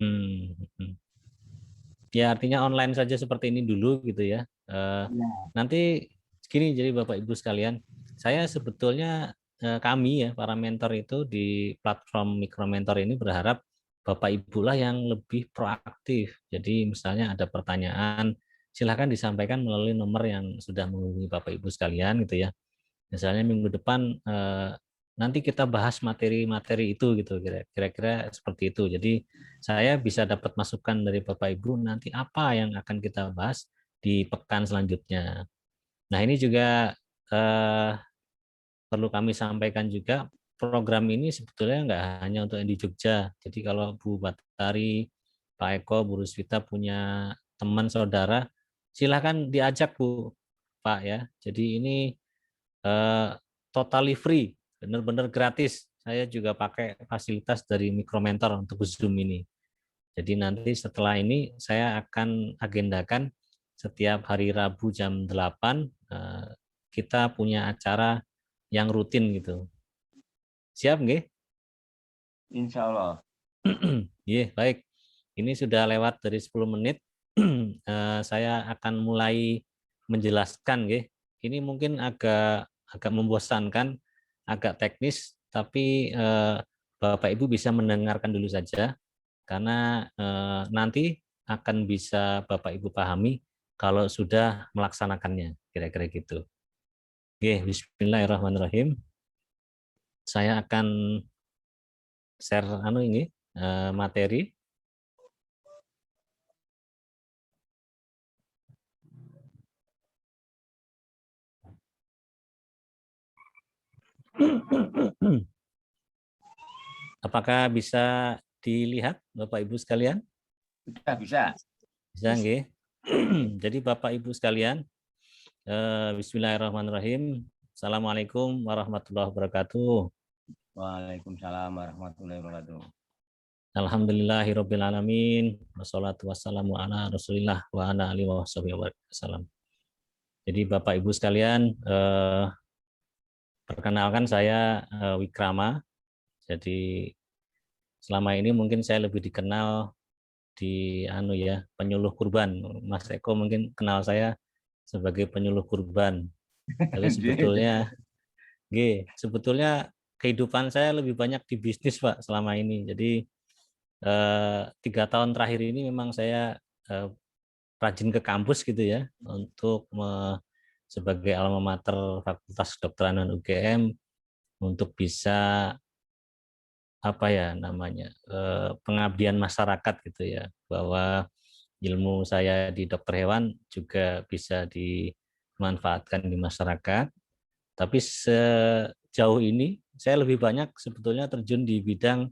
Hmm, hmm. Ya artinya online saja seperti ini dulu gitu ya. Ya. Nanti gini, jadi Bapak Ibu sekalian, saya sebetulnya kami ya para mentor itu di platform Mikromentor ini berharap Bapak Ibu lah yang lebih proaktif. Jadi misalnya ada pertanyaan, silahkan disampaikan melalui nomor yang sudah menghubungi Bapak Ibu sekalian gitu ya. Misalnya minggu depan nanti kita bahas materi-materi itu gitu, kira-kira seperti itu. Jadi saya bisa dapat masukan dari Bapak Ibu nanti apa yang akan kita bahas di pekan selanjutnya. Nah ini juga eh, perlu kami sampaikan juga, program ini sebetulnya nggak hanya untuk yang di Jogja. Jadi kalau Bu Batari, Pak Eko, Bu Ruswita punya teman saudara, silahkan diajak Bu, Pak ya. Jadi ini eh, totally free, benar-benar gratis. Saya juga pakai fasilitas dari Mikromentor untuk Zoom ini. Jadi nanti setelah ini saya akan agendakan setiap hari Rabu jam 8 kita punya acara yang rutin gitu. Siap nggih? Insya Allah. Iya, baik. Ini sudah lewat dari 10 menit. Saya akan mulai menjelaskan nggih. Ini mungkin agak agak membosankan, agak teknis, tapi Bapak Ibu bisa mendengarkan dulu saja karena nanti akan bisa Bapak Ibu pahami kalau sudah melaksanakannya, kira-kira gitu. Oke, bismillahirrahmanirrahim. Saya akan share ini materi. Apakah bisa dilihat Bapak Ibu sekalian? Sudah bisa. Bisa nggih? Jadi Bapak Ibu sekalian, bismillahirrahmanirrahim. Assalamualaikum warahmatullahi wabarakatuh. Waalaikumsalam warahmatullahi wabarakatuh. Alhamdulillahirabbil alamin. Wassalatu wassalamu ala Rasulillah wa ala alihi wasallam. Jadi Bapak Ibu sekalian, perkenalkan saya Wikrama. Jadi selama ini mungkin saya lebih dikenal di penyuluh kurban. Mas Eko mungkin kenal saya sebagai penyuluh kurban. Tapi sebetulnya kehidupan saya lebih banyak di bisnis Pak selama ini. Jadi 3 tahun terakhir ini memang saya rajin ke kampus gitu ya untuk sebagai alma mater Fakultas Kedokteran dan UGM untuk bisa pengabdian masyarakat gitu ya, bahwa ilmu saya di dokter hewan juga bisa dimanfaatkan di masyarakat. Tapi sejauh ini saya lebih banyak sebetulnya terjun di bidang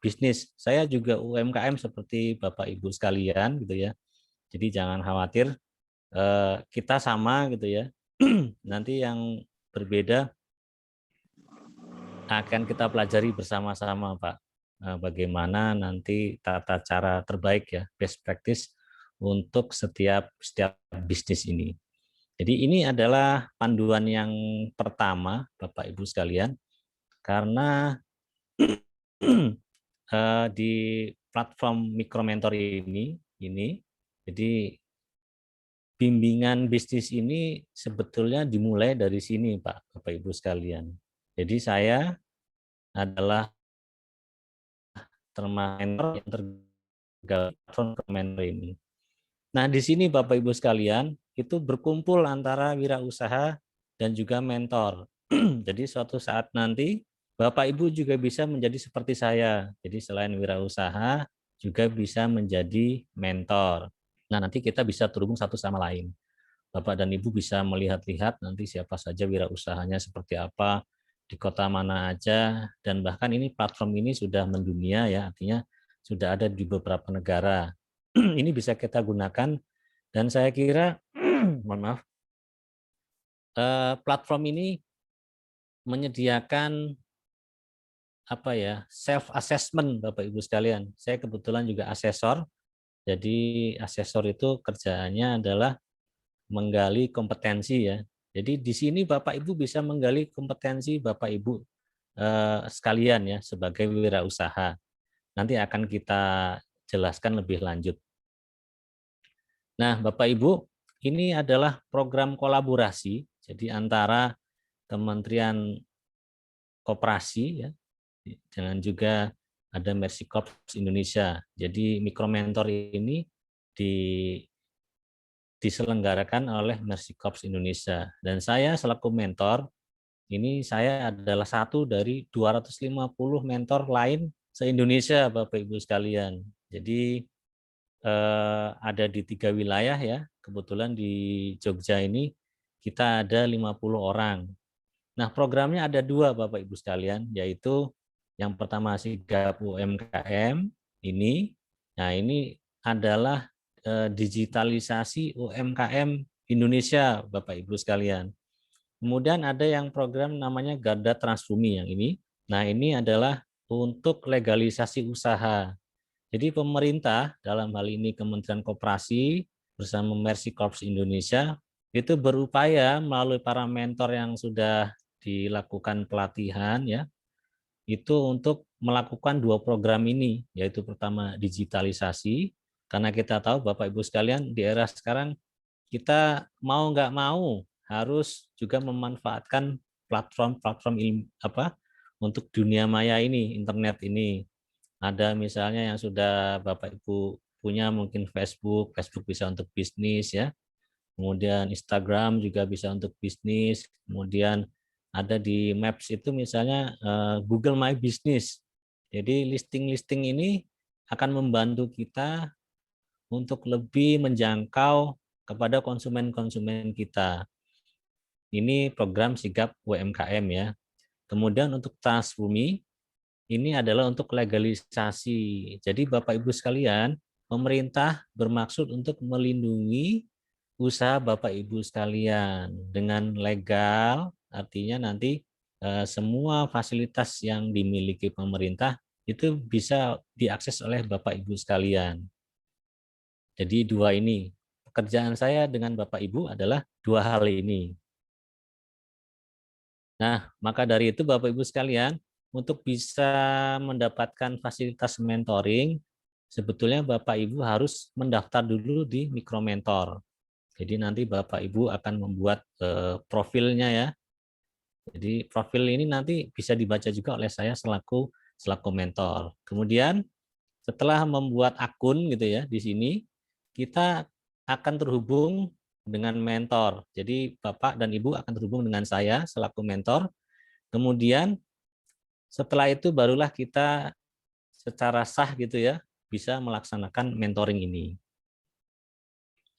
bisnis. Saya juga UMKM seperti Bapak Ibu sekalian gitu ya. Jadi jangan khawatir, kita sama gitu ya. Nanti yang berbeda akan kita pelajari bersama-sama, Pak. Bagaimana nanti tata cara terbaik ya, best practice untuk setiap bisnis ini. Jadi ini adalah panduan yang pertama, Bapak Ibu sekalian, karena di platform Mikromentor ini, jadi bimbingan bisnis ini sebetulnya dimulai dari sini, Pak, Bapak Ibu sekalian. Jadi saya adalah termentor yang tergabung mentor ini. Nah, di sini Bapak Ibu sekalian, itu berkumpul antara wirausaha dan juga mentor. Jadi suatu saat nanti Bapak Ibu juga bisa menjadi seperti saya. Jadi selain wirausaha juga bisa menjadi mentor. Nah, nanti kita bisa terhubung satu sama lain. Bapak dan Ibu bisa melihat-lihat nanti siapa saja wirausahanya seperti apa, di kota mana aja, dan bahkan ini platform ini sudah mendunia ya, artinya sudah ada di beberapa negara. Ini bisa kita gunakan dan saya kira mohon maaf, platform ini menyediakan self assessment Bapak Ibu sekalian. Saya kebetulan juga asesor. Jadi asesor itu kerjaannya adalah menggali kompetensi ya. Jadi di sini Bapak Ibu bisa menggali kompetensi Bapak Ibu sekalian ya sebagai wirausaha. Nanti akan kita jelaskan lebih lanjut. Nah, Bapak Ibu, ini adalah program kolaborasi, jadi antara Kementerian Koperasi ya, dengan juga ada Mercy Corps Indonesia. Jadi Mikromentor ini diselenggarakan oleh Mercy Corps Indonesia. Dan saya selaku mentor, ini saya adalah satu dari 250 mentor lain se-Indonesia, Bapak Ibu sekalian. Jadi ada di 3 wilayah ya. Kebetulan di Jogja ini kita ada 50 orang. Nah, programnya ada 2 Bapak Ibu sekalian, yaitu yang pertama Sigap UMKM ini. Nah, ini adalah digitalisasi UMKM Indonesia, Bapak Ibu sekalian. Kemudian ada yang program namanya Garda Transbumi yang ini. Nah, ini adalah untuk legalisasi usaha. Jadi pemerintah, dalam hal ini Kementerian Koperasi bersama Mercy Corps Indonesia, itu berupaya melalui para mentor yang sudah dilakukan pelatihan ya, itu untuk melakukan 2 program ini, yaitu pertama digitalisasi, karena kita tahu Bapak Ibu sekalian di era sekarang kita mau nggak mau harus juga memanfaatkan platform-platform untuk dunia maya ini, internet ini. Ada misalnya yang sudah Bapak Ibu punya mungkin Facebook bisa untuk bisnis ya. Kemudian Instagram juga bisa untuk bisnis. Kemudian ada di Maps itu misalnya Google My Business. Jadi listing-listing ini akan membantu kita untuk lebih menjangkau kepada konsumen-konsumen kita. Ini program Sigap UMKM ya. Kemudian untuk Transbumi, ini adalah untuk legalisasi. Jadi Bapak Ibu sekalian, pemerintah bermaksud untuk melindungi usaha Bapak Ibu sekalian dengan legal, artinya nanti semua fasilitas yang dimiliki pemerintah itu bisa diakses oleh Bapak Ibu sekalian. Jadi 2 ini. Pekerjaan saya dengan Bapak Ibu adalah 2 hal ini. Nah, maka dari itu Bapak Ibu sekalian, untuk bisa mendapatkan fasilitas mentoring, sebetulnya Bapak Ibu harus mendaftar dulu di Mikromentor. Jadi nanti Bapak Ibu akan membuat profilnya ya. Jadi profil ini nanti bisa dibaca juga oleh saya selaku mentor. Kemudian setelah membuat akun gitu ya di sini, kita akan terhubung dengan mentor. Jadi Bapak dan Ibu akan terhubung dengan saya selaku mentor. Kemudian setelah itu barulah kita secara sah gitu ya bisa melaksanakan mentoring ini.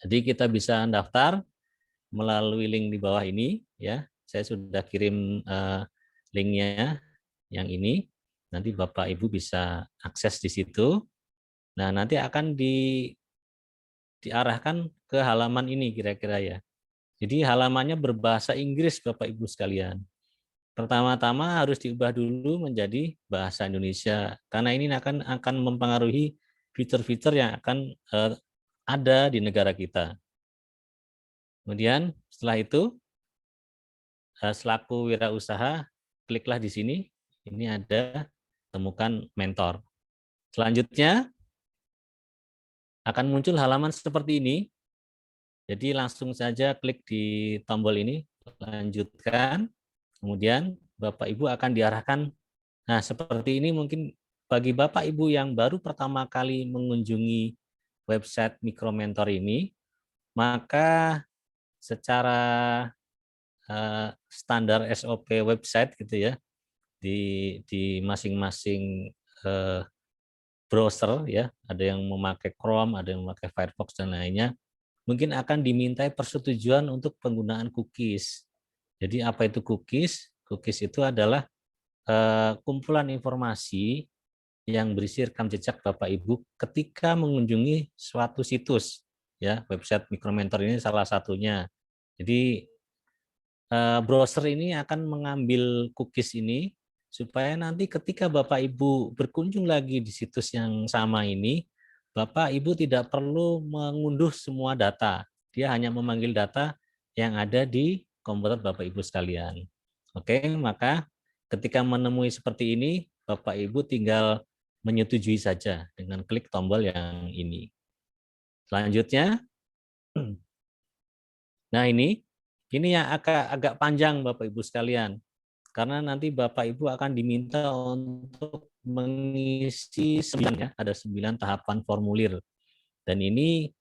Jadi kita bisa daftar melalui link di bawah ini ya. Saya sudah kirim linknya yang ini. Nanti Bapak Ibu bisa akses di situ. Nah, nanti akan diarahkan ke halaman ini kira-kira ya. Jadi halamannya berbahasa Inggris Bapak Ibu sekalian. Pertama-tama harus diubah dulu menjadi bahasa Indonesia karena ini akan mempengaruhi fitur-fitur yang akan ada di negara kita. Kemudian setelah itu selaku wirausaha kliklah di sini. Ini ada temukan mentor. Selanjutnya akan muncul halaman seperti ini. Jadi langsung saja klik di tombol ini, lanjutkan. Kemudian Bapak Ibu akan diarahkan. Nah, seperti ini mungkin bagi Bapak Ibu yang baru pertama kali mengunjungi website Mikromentor ini, maka secara standar SOP website gitu ya, di masing-masing browser ya, ada yang memakai Chrome, ada yang memakai Firefox dan lainnya, mungkin akan dimintai persetujuan untuk penggunaan cookies. Jadi apa itu cookies? Cookies itu adalah kumpulan informasi yang berisi rekam jejak Bapak Ibu ketika mengunjungi suatu situs ya, website Mikromentor ini salah satunya. Jadi browser ini akan mengambil cookies ini supaya nanti ketika Bapak Ibu berkunjung lagi di situs yang sama ini, Bapak Ibu tidak perlu mengunduh semua data. Dia hanya memanggil data yang ada di komputer Bapak Ibu sekalian. Oke, maka ketika menemui seperti ini, Bapak Ibu tinggal menyetujui saja dengan klik tombol yang ini. Selanjutnya, nah ini yang agak panjang Bapak Ibu sekalian, karena nanti Bapak Ibu akan diminta untuk mengisi 9 ya, ada 9 tahapan formulir. Dan ini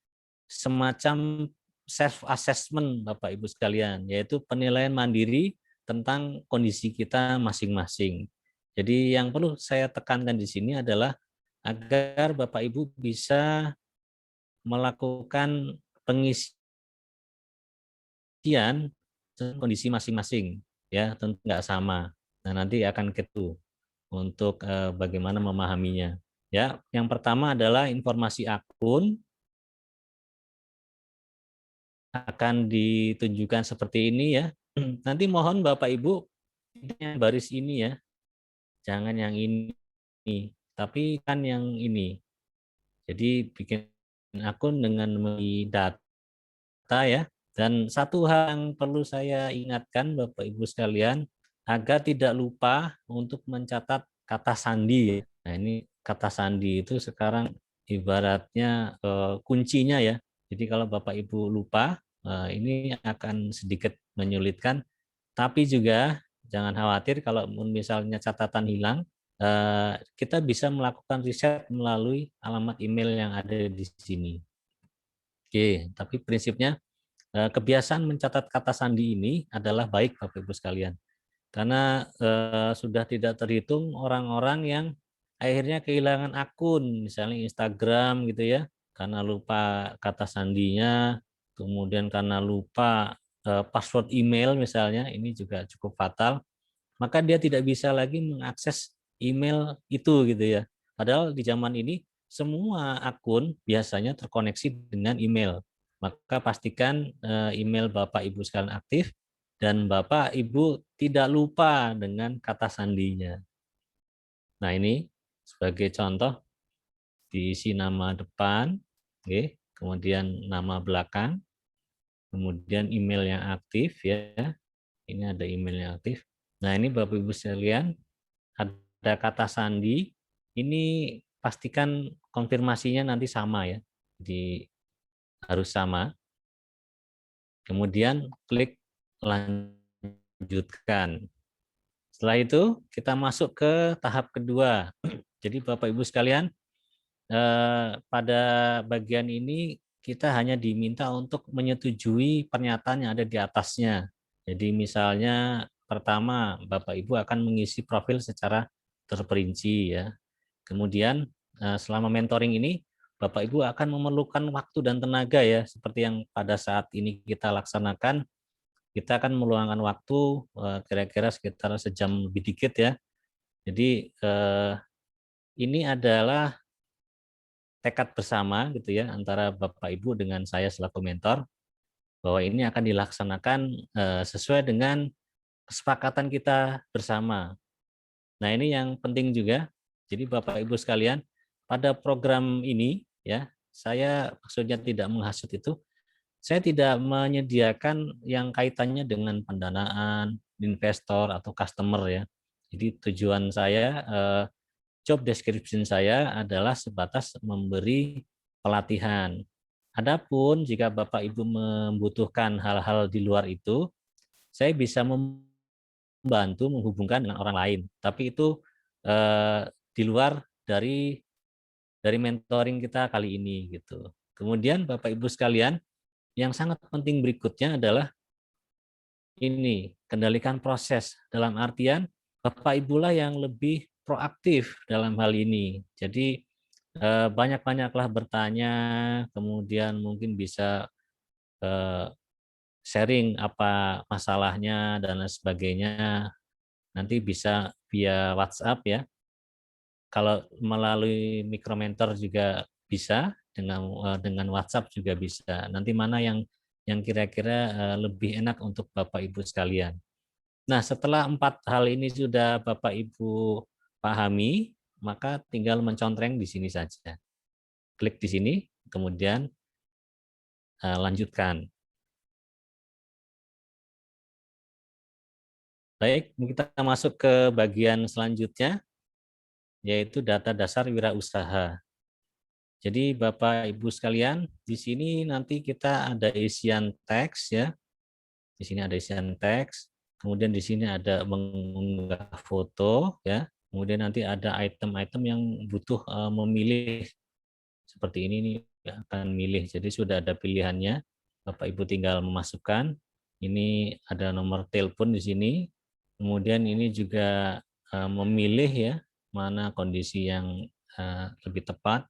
semacam self assessment Bapak Ibu sekalian, yaitu penilaian mandiri tentang kondisi kita masing-masing. Jadi yang perlu saya tekankan di sini adalah agar Bapak Ibu bisa melakukan pengisian kondisi masing-masing, ya tentu nggak sama. Nah nanti akan ketu untuk bagaimana memahaminya. Ya, yang pertama adalah informasi akun akan ditunjukkan seperti ini ya. Nanti mohon Bapak Ibu yang baris ini ya, jangan yang ini, tapi kan yang ini. Jadi bikin akun dengan data ya. Dan satu hal yang perlu saya ingatkan Bapak Ibu sekalian, agar tidak lupa untuk mencatat kata sandi. Nah ini kata sandi itu sekarang ibaratnya kuncinya ya. Jadi kalau Bapak Ibu lupa, ini akan sedikit menyulitkan. Tapi juga jangan khawatir kalau misalnya catatan hilang, kita bisa melakukan riset melalui alamat email yang ada di sini. Oke, tapi prinsipnya kebiasaan mencatat kata sandi ini adalah baik Bapak Ibu sekalian. Karena sudah tidak terhitung orang-orang yang akhirnya kehilangan akun, misalnya Instagram gitu ya, karena lupa kata sandinya, kemudian karena lupa password email misalnya, ini juga cukup fatal, maka dia tidak bisa lagi mengakses email itu gitu ya. Padahal di zaman ini semua akun biasanya terkoneksi dengan email. Maka pastikan email Bapak Ibu sekalian aktif dan Bapak Ibu tidak lupa dengan kata sandinya. Nah, ini sebagai contoh diisi nama depan, oke, kemudian nama belakang, kemudian email yang aktif ya. Ini ada email yang aktif. Nah, ini Bapak Ibu sekalian, ada kata sandi, ini pastikan konfirmasinya nanti sama ya. Jadi harus sama. Kemudian klik lanjutkan. Setelah itu kita masuk ke tahap kedua. Jadi Bapak Ibu sekalian, pada bagian ini kita hanya diminta untuk menyetujui pernyataan yang ada di atasnya. Jadi misalnya pertama Bapak Ibu akan mengisi profil secara terperinci ya. Kemudian selama mentoring ini Bapak Ibu akan memerlukan waktu dan tenaga ya, seperti yang pada saat ini kita laksanakan. Kita akan meluangkan waktu kira-kira sekitar sejam lebih dikit ya. Jadi ini adalah tekad bersama gitu ya antara Bapak Ibu dengan saya selaku mentor bahwa ini akan dilaksanakan sesuai dengan kesepakatan kita bersama. Nah, ini yang penting juga. Jadi Bapak Ibu sekalian, pada program ini ya, saya maksudnya tidak menghasut itu, saya tidak menyediakan yang kaitannya dengan pendanaan, investor atau customer ya. Jadi tujuan saya job description saya adalah sebatas memberi pelatihan. Adapun jika Bapak Ibu membutuhkan hal-hal di luar itu, saya bisa membantu menghubungkan dengan orang lain. Tapi itu di luar dari mentoring kita kali ini gitu. Kemudian Bapak Ibu sekalian, yang sangat penting berikutnya adalah ini, kendalikan proses. Dalam artian Bapak Ibulah yang lebih proaktif dalam hal ini. Jadi banyak-banyaklah bertanya, kemudian mungkin bisa sharing apa masalahnya dan lain sebagainya. Nanti bisa via WhatsApp ya. Kalau melalui micromentor juga bisa, dengan WhatsApp juga bisa. Nanti mana yang kira-kira lebih enak untuk Bapak Ibu sekalian. Nah, setelah 4 hal ini sudah Bapak Ibu pahami, maka tinggal mencontreng di sini saja. Klik di sini, kemudian lanjutkan. Baik, kita masuk ke bagian selanjutnya, yaitu data dasar wirausaha. Jadi Bapak Ibu sekalian, di sini nanti kita ada isian teks ya. Di sini ada isian teks, kemudian di sini ada mengunggah foto ya. Kemudian nanti ada item-item yang butuh memilih seperti ini nih, akan milih. Jadi sudah ada pilihannya. Bapak Ibu tinggal memasukkan. Ini ada nomor telepon di sini. Kemudian ini juga memilih ya mana kondisi yang lebih tepat,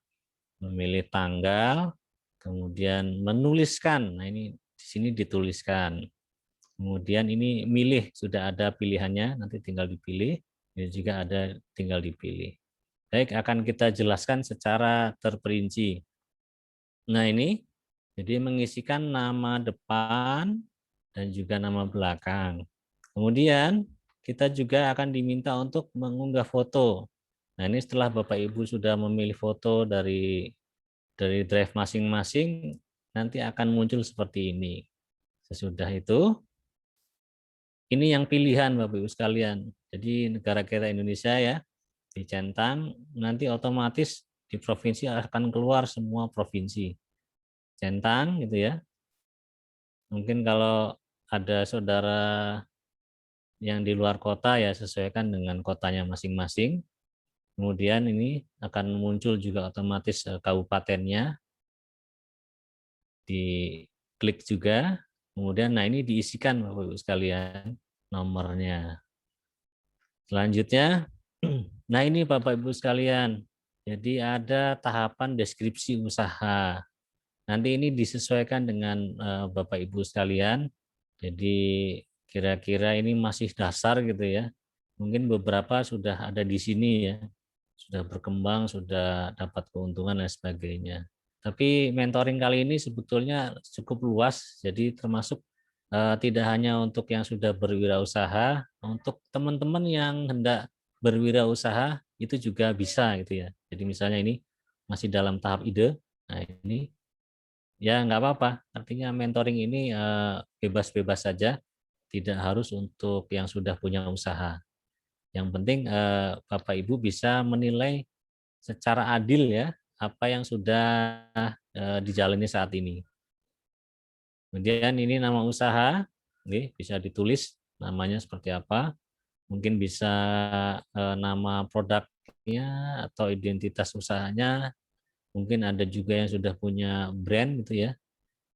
memilih tanggal, kemudian menuliskan. Nah, ini di sini dituliskan. Kemudian ini milih, sudah ada pilihannya, nanti tinggal dipilih. Ini juga ada, tinggal dipilih. Baik, akan kita jelaskan secara terperinci. Nah, ini jadi mengisikan nama depan dan juga nama belakang. Kemudian kita juga akan diminta untuk mengunggah foto. Nah, ini setelah Bapak Ibu sudah memilih foto dari drive masing-masing, nanti akan muncul seperti ini. Sesudah itu, ini yang pilihan Bapak Ibu sekalian. Jadi negara kita Indonesia ya, dicentang, nanti otomatis di provinsi akan keluar semua provinsi. Centang gitu ya. Mungkin kalau ada saudara yang di luar kota ya sesuaikan dengan kotanya masing-masing. Kemudian ini akan muncul juga otomatis kabupatennya, diklik juga. Kemudian nah ini diisikan Bapak Ibu sekalian nomornya. Selanjutnya, nah ini Bapak Ibu sekalian, jadi ada tahapan deskripsi usaha. Nanti ini disesuaikan dengan Bapak Ibu sekalian. Jadi kira-kira ini masih dasar gitu ya. Mungkin beberapa sudah ada di sini ya, sudah berkembang, sudah dapat keuntungan dan sebagainya. Tapi mentoring kali ini sebetulnya cukup luas, jadi termasuk tidak hanya untuk yang sudah berwirausaha, untuk teman-teman yang hendak berwirausaha itu juga bisa gitu ya. Jadi misalnya ini masih dalam tahap ide, nah ini ya nggak apa-apa. Artinya mentoring ini bebas-bebas saja, tidak harus untuk yang sudah punya usaha. Yang penting Bapak Ibu bisa menilai secara adil ya apa yang sudah dijalani saat ini. Kemudian ini nama usaha, bisa ditulis namanya seperti apa. Mungkin bisa nama produknya atau identitas usahanya. Mungkin ada juga yang sudah punya brand gitu ya.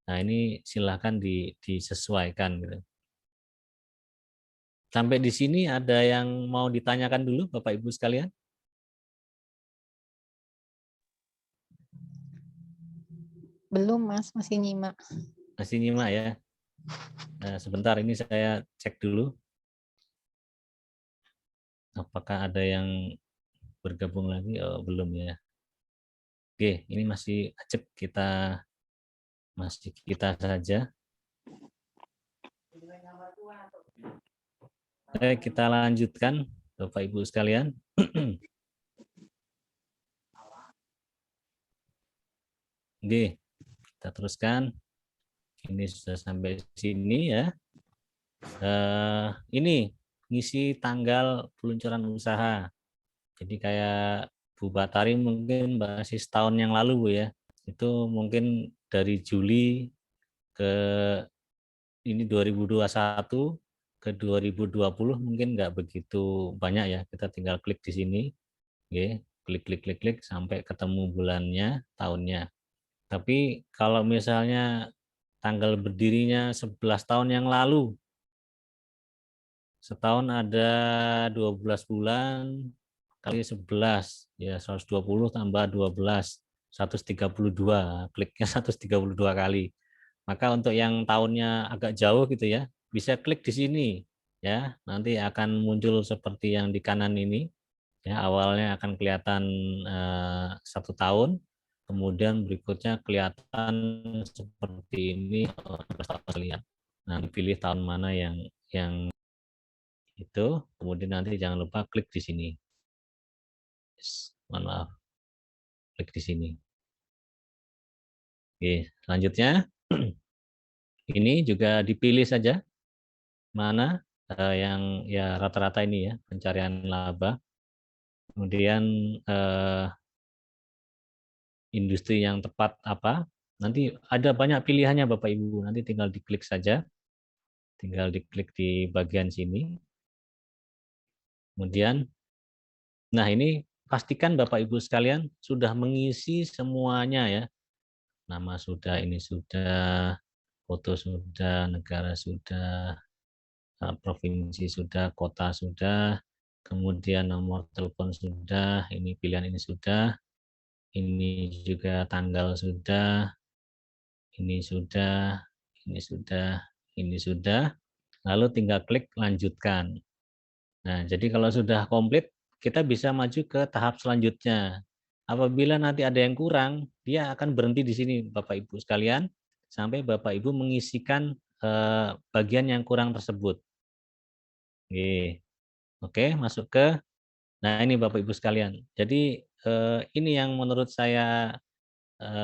Nah ini silahkan disesuaikan gitu. Sampai di sini ada yang mau ditanyakan dulu Bapak Ibu sekalian? Belum, Mas, masih nyimak. Masih nyimak ya. Nah, sebentar ini saya cek dulu. Apakah ada yang bergabung lagi? Oh, belum ya. Oke, ini masih acep, masih kita saja. Oke, kita lanjutkan Bapak Ibu sekalian. Oke, kita teruskan. Ini sudah sampai sini ya. Ini ngisi tanggal peluncuran usaha. Jadi kayak Bu Batari mungkin masih setahun yang lalu Bu ya. Itu mungkin dari Juli ke ini 2021 ke 2020 mungkin nggak begitu banyak ya. Kita tinggal klik di sini. Oke, klik sampai ketemu bulannya, tahunnya. Tapi kalau misalnya tanggal berdirinya 11 tahun yang lalu, setahun ada 12 bulan kali 11, ya 120 tambah 12, 132, kliknya 132 kali. Maka untuk yang tahunnya agak jauh gitu ya, bisa klik di sini ya, nanti akan muncul seperti yang di kanan ini. Ya, awalnya akan kelihatan 1 tahun, kemudian berikutnya kelihatan seperti ini. Lihat. Nah, pilih tahun mana yang itu, kemudian nanti jangan lupa klik di sini. Mohon maaf, klik di sini. Oke, selanjutnya ini juga dipilih saja mana yang ya rata-rata ini ya pencarian laba. kemudian industri yang tepat apa. Nanti ada banyak pilihannya Bapak Ibu, nanti tinggal diklik saja, tinggal diklik di bagian sini. Kemudian, nah ini pastikan Bapak Ibu sekalian sudah mengisi semuanya ya. Nama sudah, ini sudah, foto sudah, negara sudah, provinsi sudah, kota sudah, kemudian nomor telepon sudah, ini pilihan ini sudah, ini juga tanggal sudah, ini sudah, ini sudah, ini sudah, lalu tinggal klik lanjutkan. Nah, jadi kalau sudah komplit, kita bisa maju ke tahap selanjutnya. Apabila nanti ada yang kurang, dia akan berhenti di sini, Bapak Ibu sekalian, sampai Bapak Ibu mengisikan bagian yang kurang tersebut. Oke, masuk ke, nah ini Bapak Ibu sekalian. Jadi ini yang menurut saya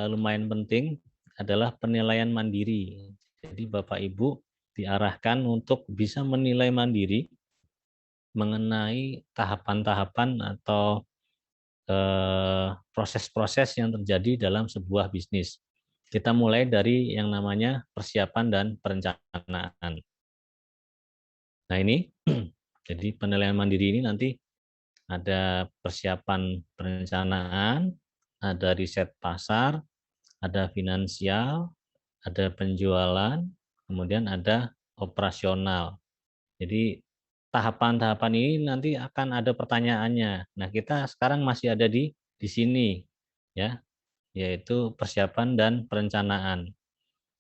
lumayan penting adalah penilaian mandiri. Jadi Bapak Ibu diarahkan untuk bisa menilai mandiri mengenai tahapan-tahapan atau proses-proses yang terjadi dalam sebuah bisnis. Kita mulai dari yang namanya persiapan dan perencanaan. Nah ini, jadi penilaian mandiri ini nanti ada persiapan perencanaan, ada riset pasar, ada finansial, ada penjualan, kemudian ada operasional. Jadi tahapan-tahapan ini nanti akan ada pertanyaannya. Nah, kita sekarang masih ada di sini ya, yaitu persiapan dan perencanaan.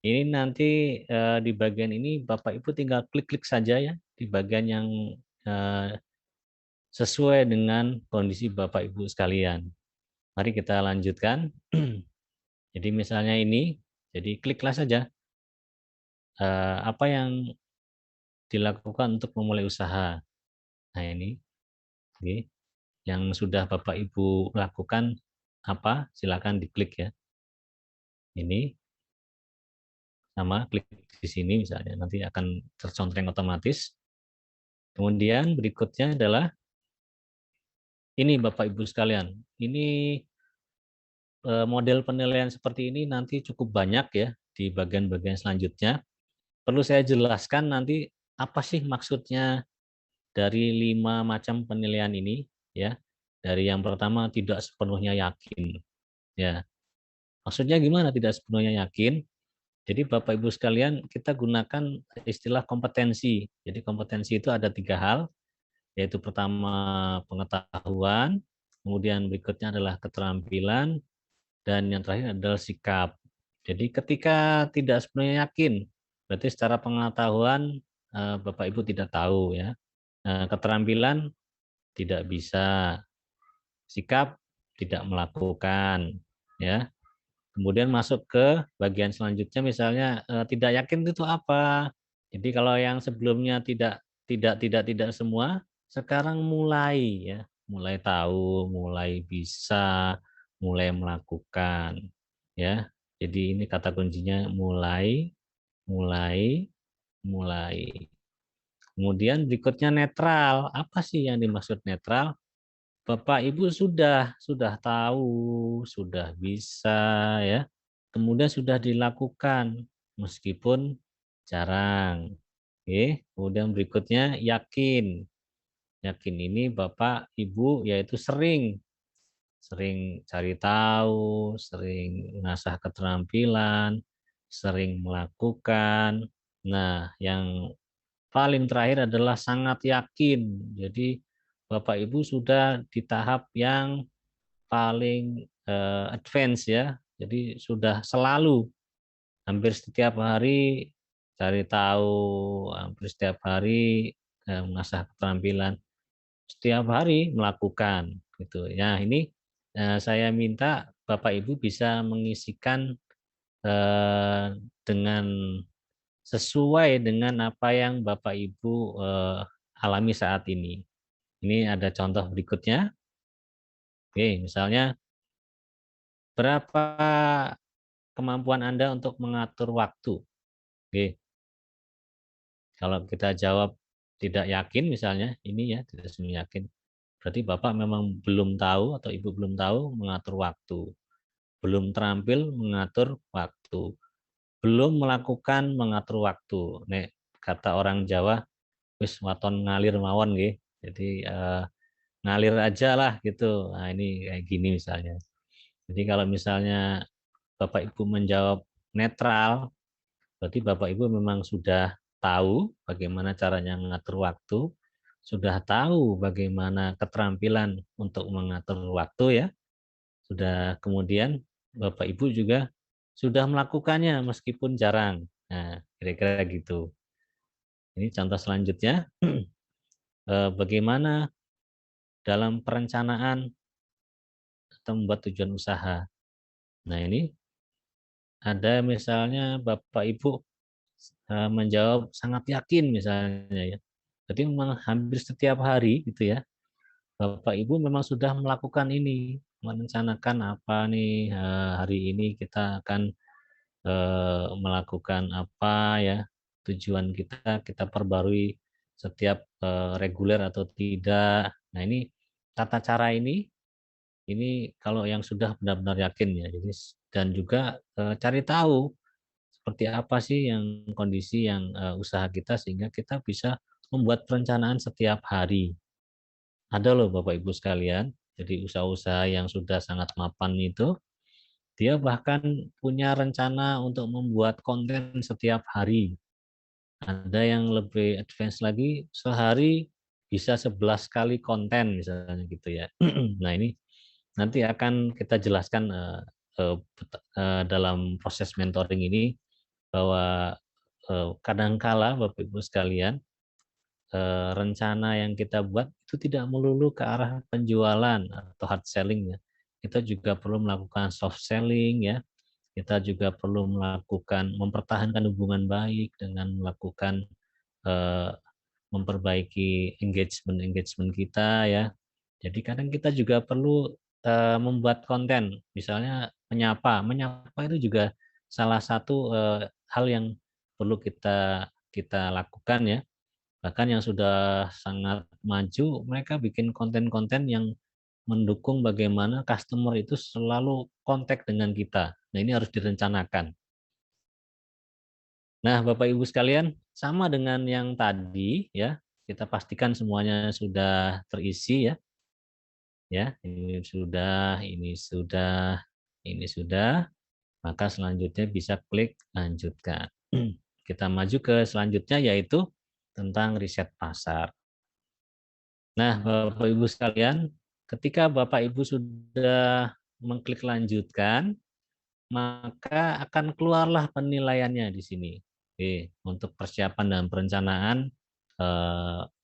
Ini nanti di bagian ini Bapak Ibu tinggal klik-klik saja ya di bagian yang sesuai dengan kondisi Bapak Ibu sekalian. Mari kita lanjutkan. Jadi misalnya ini, jadi kliklah saja apa yang dilakukan untuk memulai usaha. Nah ini, yang sudah Bapak Ibu lakukan apa? Silakan diklik ya. Ini sama, klik di sini misalnya, nanti akan tercontreng otomatis. Kemudian berikutnya adalah ini Bapak Ibu sekalian. Ini model penilaian seperti ini nanti cukup banyak ya di bagian-bagian selanjutnya. Perlu saya jelaskan nanti apa sih maksudnya dari 5 macam penilaian ini ya. Dari yang pertama tidak sepenuhnya yakin ya. Maksudnya gimana tidak sepenuhnya yakin? Jadi Bapak Ibu sekalian kita gunakan istilah kompetensi. Jadi kompetensi itu ada 3 hal, yaitu pertama pengetahuan, kemudian berikutnya adalah keterampilan, dan yang terakhir adalah sikap. Jadi ketika tidak sepenuhnya yakin, berarti secara pengetahuan Bapak Ibu tidak tahu ya. Keterampilan tidak bisa, sikap tidak melakukan ya. Kemudian masuk ke bagian selanjutnya misalnya tidak yakin itu apa. Jadi kalau yang sebelumnya tidak semua, sekarang mulai ya, mulai tahu, mulai bisa, mulai melakukan ya. Jadi ini kata kuncinya mulai, mulai, mulai. Kemudian berikutnya netral. Apa sih yang dimaksud netral? Bapak Ibu sudah tahu, sudah bisa ya. Kemudian sudah dilakukan meskipun jarang. Oke, kemudian berikutnya yakin. Yakin ini Bapak Ibu yaitu sering cari tahu, sering mengasah keterampilan, sering melakukan. Nah, yang paling terakhir adalah sangat yakin. Jadi Bapak Ibu sudah di tahap yang paling advance ya. Jadi sudah selalu hampir setiap hari cari tahu, hampir setiap hari mengasah keterampilan, setiap hari melakukan gitu. Ya, ini saya minta Bapak Ibu bisa mengisikan dengan sesuai dengan apa yang Bapak Ibu alami saat ini. Ini ada contoh berikutnya. Oke, misalnya berapa kemampuan Anda untuk mengatur waktu? Oke, kalau kita jawab tidak yakin misalnya, ini ya tidak semua yakin. Berarti Bapak memang belum tahu atau Ibu belum tahu mengatur waktu. Belum terampil mengatur waktu. Belum melakukan mengatur waktu. Nek kata orang Jawa, wis waton ngalir mawon nggih. Jadi ngalir aja lah gitu. Nah, ini kayak gini misalnya. Jadi kalau misalnya Bapak Ibu menjawab netral, berarti Bapak Ibu memang sudah tahu bagaimana caranya mengatur waktu, sudah tahu bagaimana keterampilan untuk mengatur waktu ya. Sudah kemudian Bapak Ibu juga sudah melakukannya meskipun jarang. Nah, kira-kira gitu. Ini contoh selanjutnya, bagaimana dalam perencanaan atau membuat tujuan usaha. Nah, ini ada misalnya Bapak Ibu menjawab sangat yakin misalnya ya. Jadi memang hampir setiap hari gitu ya, Bapak Ibu memang sudah melakukan ini, merencanakan apa nih hari ini kita akan melakukan apa ya, tujuan kita perbarui setiap reguler atau tidak. Nah ini tata cara ini kalau yang sudah benar-benar yakin ya. Jadi dan juga cari tahu seperti apa sih yang kondisi yang usaha kita sehingga kita bisa membuat perencanaan setiap hari. Ada loh Bapak Ibu sekalian, jadi usaha-usaha yang sudah sangat mapan itu dia bahkan punya rencana untuk membuat konten setiap hari. Ada yang lebih advance lagi, sehari bisa 11 kali konten misalnya gitu ya. Nah, ini nanti akan kita jelaskan dalam proses mentoring ini bahwa kadangkala Bapak Ibu sekalian rencana yang kita buat itu tidak melulu ke arah penjualan atau hard selling ya. Kita juga perlu melakukan soft selling ya. Kita juga perlu melakukan mempertahankan hubungan baik dengan melakukan eh, memperbaiki engagement kita ya. Jadi kadang kita juga perlu membuat konten, misalnya menyapa itu juga salah satu hal yang perlu kita kita lakukan ya. Bahkan yang sudah sangat maju, mereka bikin konten-konten yang mendukung bagaimana customer itu selalu kontak dengan kita. Nah, ini harus direncanakan. Nah, Bapak Ibu sekalian, sama dengan yang tadi ya, kita pastikan semuanya sudah terisi ya. Ya, ini sudah, ini sudah, ini sudah. Maka selanjutnya bisa klik lanjutkan. Kita maju ke selanjutnya yaitu tentang riset pasar. Nah, Bapak Ibu sekalian, ketika Bapak Ibu sudah mengklik lanjutkan, maka akan keluarlah penilaiannya di sini. Oke, untuk persiapan dan perencanaan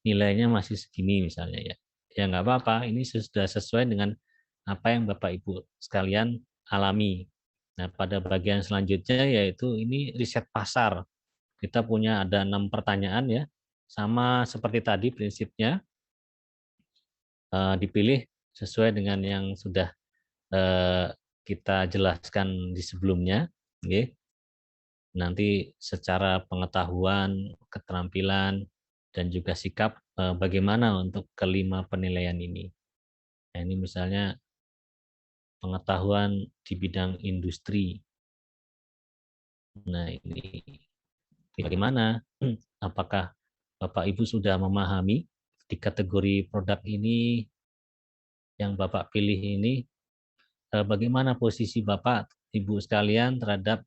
nilainya masih segini misalnya ya. Ya nggak apa-apa, ini sudah sesuai dengan apa yang Bapak Ibu sekalian alami. Nah, pada bagian selanjutnya yaitu ini riset pasar. Kita punya ada 6 pertanyaan ya. Sama seperti tadi prinsipnya dipilih sesuai dengan yang sudah kita jelaskan di sebelumnya. Okay. Nanti secara pengetahuan, keterampilan, dan juga sikap bagaimana untuk kelima penilaian ini. Nah, ini misalnya pengetahuan di bidang industri. Nah, ini bagaimana? Apakah Bapak Ibu sudah memahami di kategori produk ini yang Bapak pilih ini, bagaimana posisi Bapak, Ibu sekalian terhadap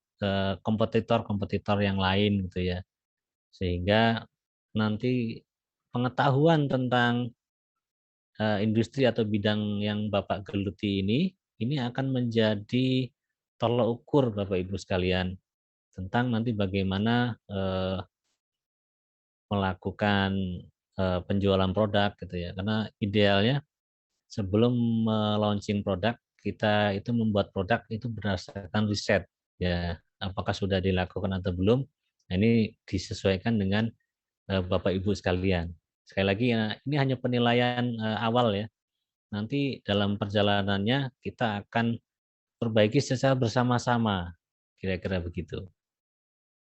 kompetitor-kompetitor yang lain gitu ya. Sehingga nanti pengetahuan tentang industri atau bidang yang Bapak geluti ini akan menjadi tolak ukur Bapak Ibu sekalian tentang nanti bagaimana melakukan penjualan produk gitu ya. Karena idealnya sebelum launching produk kita itu membuat produk itu berdasarkan riset ya, apakah sudah dilakukan atau belum. Nah, ini disesuaikan dengan Bapak Ibu sekalian. Sekali lagi ya, ini hanya penilaian awal ya. Nanti dalam perjalanannya kita akan perbaiki secara bersama-sama, kira-kira begitu.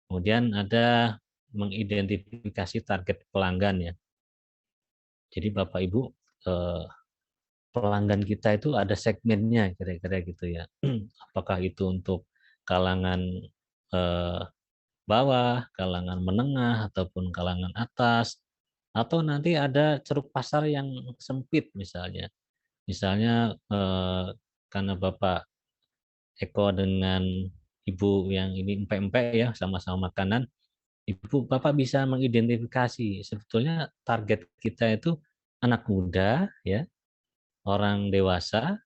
Kemudian ada mengidentifikasi target pelanggan ya. Jadi Bapak Ibu pelanggan kita itu ada segmennya kira-kira gitu ya. Apakah itu untuk kalangan bawah, kalangan menengah ataupun kalangan atas, atau nanti ada ceruk pasar yang sempit misalnya. Misalnya karena Bapak Eko dengan Ibu yang ini empek-empek ya, sama-sama makanan, Bapak bisa mengidentifikasi sebetulnya target kita itu anak muda ya, orang dewasa.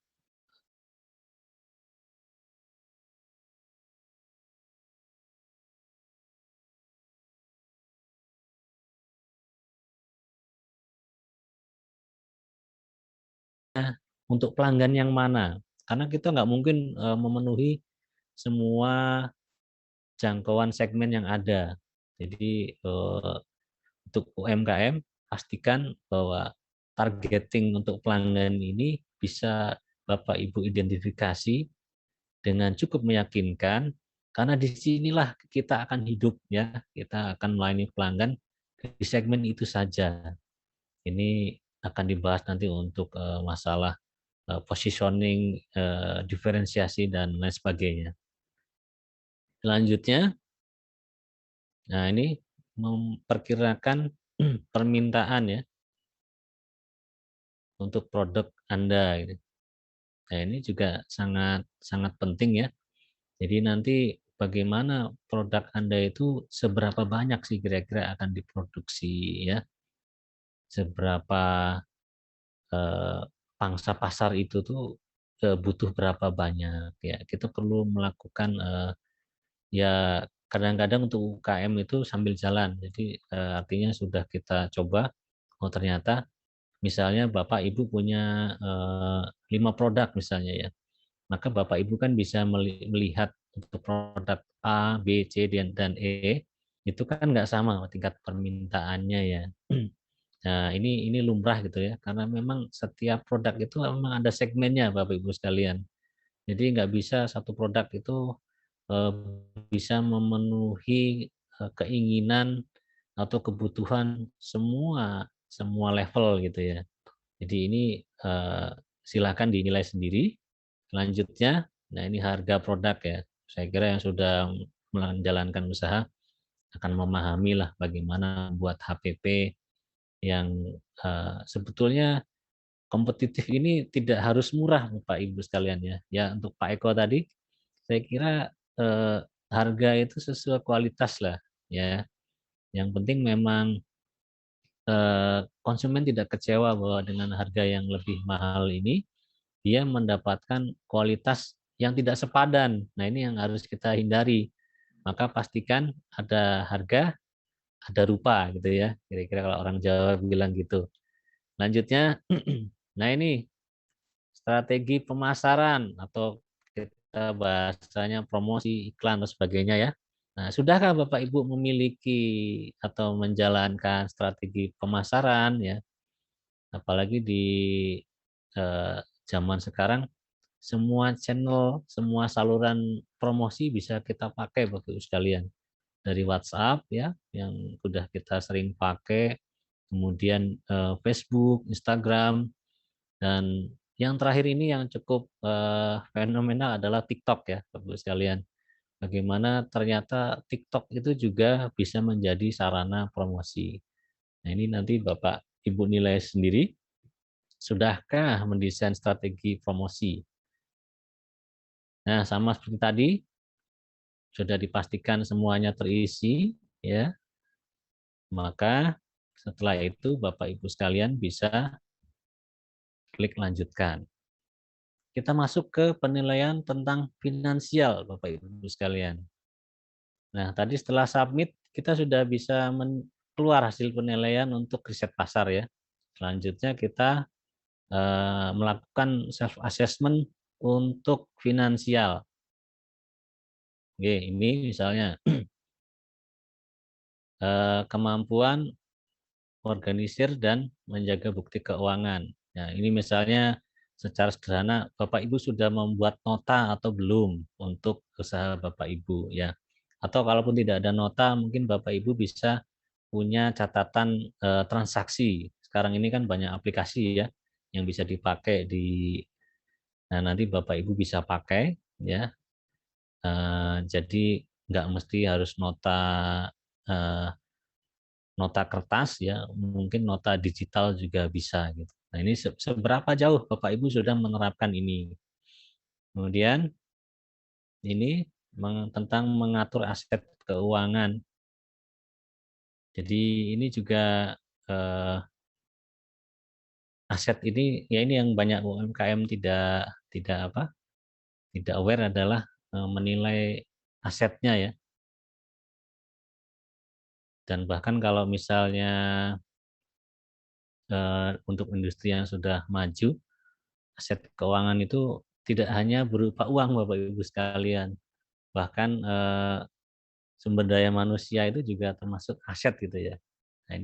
Untuk pelanggan yang mana? Karena kita nggak mungkin memenuhi semua jangkauan segmen yang ada. Jadi untuk UMKM pastikan bahwa targeting untuk pelanggan ini bisa Bapak Ibu identifikasi dengan cukup meyakinkan, karena disinilah kita akan hidup ya, kita akan melayani pelanggan di segmen itu saja. Ini akan dibahas nanti untuk masalah positioning, diferensiasi dan lain sebagainya. Selanjutnya, nah ini memperkirakan permintaan ya untuk produk Anda. Gitu. Nah ini juga sangat sangat penting ya. Jadi nanti bagaimana produk Anda itu seberapa banyak sih kira-kira akan diproduksi ya, seberapa pangsa pasar itu tuh butuh berapa banyak ya. Kita perlu melakukan ya kadang-kadang untuk UKM itu sambil jalan. Jadi artinya sudah kita coba, oh ternyata misalnya Bapak Ibu punya 5 produk misalnya ya. Maka Bapak Ibu kan bisa melihat untuk produk A, B, C, dan E itu kan nggak sama tingkat permintaannya ya. Nah, ini lumrah gitu ya, karena memang setiap produk itu memang ada segmennya Bapak Ibu sekalian. Jadi nggak bisa satu produk itu eh, bisa memenuhi keinginan atau kebutuhan semua semua level gitu ya. Jadi ini silakan dinilai sendiri. Selanjutnya, nah ini harga produk ya. Saya kira yang sudah menjalankan usaha akan memahami lah bagaimana buat HPP yang sebetulnya kompetitif ini tidak harus murah Pak Ibu sekalian ya. Ya untuk Pak Eko tadi, saya kira harga itu sesuai kualitas lah ya. Yang penting memang konsumen tidak kecewa bahwa dengan harga yang lebih mahal ini dia mendapatkan kualitas yang tidak sepadan. Nah, ini yang harus kita hindari. Maka pastikan ada harga, ada rupa gitu ya. Kira-kira kalau orang Jawa bilang gitu. Lanjutnya, nah ini strategi pemasaran atau kita bahasanya promosi, iklan dan sebagainya ya. Nah, sudahkah Bapak Ibu memiliki atau menjalankan strategi pemasaran ya? Apalagi di zaman sekarang semua channel, semua saluran promosi bisa kita pakai Bapak Ibu sekalian. Dari WhatsApp ya yang sudah kita sering pakai, kemudian Facebook, Instagram, dan yang terakhir ini yang cukup fenomenal adalah TikTok ya Bapak Ibu sekalian. Bagaimana ternyata TikTok itu juga bisa menjadi sarana promosi. Nah, ini nanti Bapak Ibu nilai sendiri, sudahkah mendesain strategi promosi? Nah, sama seperti tadi, sudah dipastikan semuanya terisi, ya, maka setelah itu Bapak Ibu sekalian bisa klik lanjutkan. Kita masuk ke penilaian tentang finansial Bapak Ibu sekalian. Nah, tadi setelah submit kita sudah bisa keluar hasil penilaian untuk riset pasar ya. Selanjutnya kita melakukan self assessment untuk finansial. Oke, ini misalnya kemampuan organisir dan menjaga bukti keuangan. Nah, ini misalnya secara sederhana Bapak Ibu sudah membuat nota atau belum untuk usaha Bapak Ibu ya. Atau kalaupun tidak ada nota, mungkin Bapak Ibu bisa punya catatan transaksi. Sekarang ini kan banyak aplikasi ya yang bisa dipakai nanti Bapak Ibu bisa pakai ya. Jadi nggak mesti harus eh, nota kertas ya, mungkin nota digital juga bisa gitu. Nah, ini seberapa jauh Bapak Ibu sudah menerapkan ini. Kemudian ini tentang mengatur aset keuangan. Jadi ini juga aset ini ya, ini yang banyak UMKM tidak aware adalah menilai asetnya ya. Dan bahkan kalau misalnya untuk industri yang sudah maju, aset keuangan itu tidak hanya berupa uang Bapak Ibu sekalian, bahkan sumber daya manusia itu juga termasuk aset gitu ya. Nah,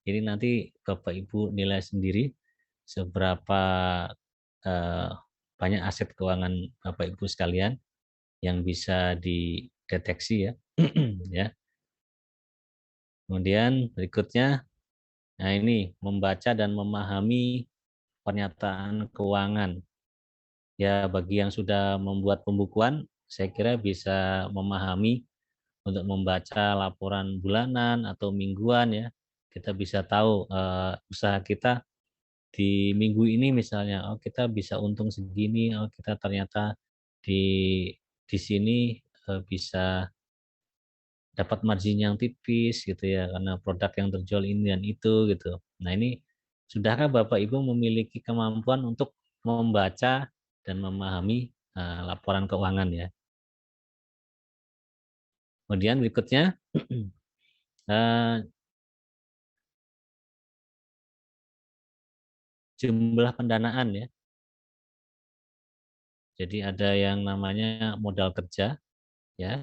ini nanti Bapak Ibu nilai sendiri seberapa banyak aset keuangan Bapak Ibu sekalian yang bisa dideteksi ya. ya. Kemudian berikutnya, nah ini membaca dan memahami pernyataan keuangan. Ya, bagi yang sudah membuat pembukuan, saya kira bisa memahami untuk membaca laporan bulanan atau mingguan ya. Kita bisa tahu usaha kita di minggu ini misalnya, oh kita bisa untung segini, oh kita ternyata di sini bisa dapat margin yang tipis gitu ya, karena produk yang terjual ini dan itu gitu. Nah, ini sudahkah Bapak Ibu memiliki kemampuan untuk membaca dan memahami laporan keuangan ya. Kemudian berikutnya jumlah pendanaan ya. Jadi ada yang namanya modal kerja ya.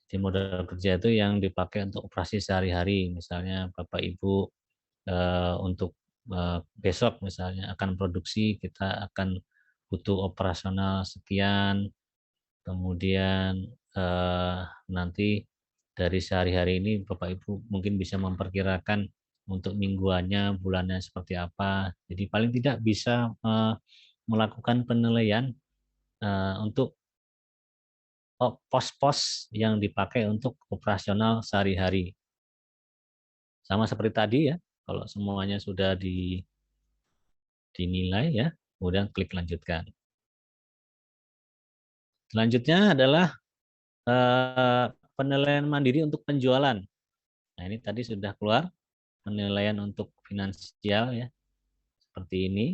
Jadi modal kerja itu yang dipakai untuk operasi sehari-hari. Misalnya Bapak Ibu untuk besok misalnya akan produksi, kita akan butuh operasional sekian, kemudian nanti dari sehari-hari ini Bapak Ibu mungkin bisa memperkirakan untuk mingguannya, bulannya seperti apa. Jadi paling tidak bisa melakukan penilaian untuk pos-pos yang dipakai untuk operasional sehari-hari. Sama seperti tadi ya, kalau semuanya sudah dinilai ya, kemudian klik lanjutkan. Selanjutnya adalah penilaian mandiri untuk penjualan. Nah, ini tadi sudah keluar penilaian untuk finansial ya, seperti ini.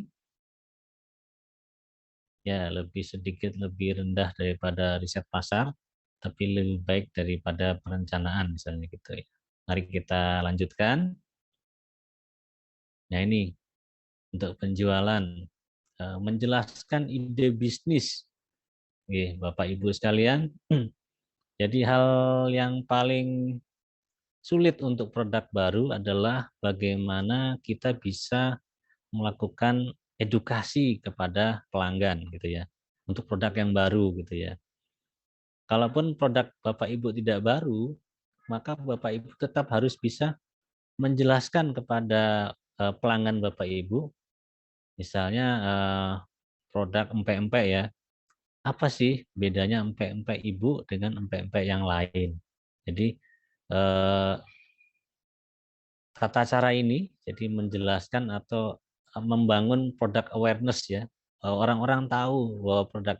Ya, sedikit lebih rendah daripada riset pasar, tapi lebih baik daripada perencanaan misalnya gitu ya. Mari kita lanjutkan. Nah, ini untuk penjualan, menjelaskan ide bisnis. Oke, Bapak Ibu sekalian, jadi hal yang paling sulit untuk produk baru adalah bagaimana kita bisa melakukan edukasi kepada pelanggan gitu ya, untuk produk yang baru gitu ya. Kalaupun produk Bapak Ibu tidak baru, maka Bapak Ibu tetap harus bisa menjelaskan kepada pelanggan Bapak Ibu, misalnya produk empek-empek ya, apa sih bedanya empek-empek Ibu dengan empek-empek yang lain. Jadi tata cara ini jadi menjelaskan atau membangun produk awareness ya. Orang-orang tahu bahwa produk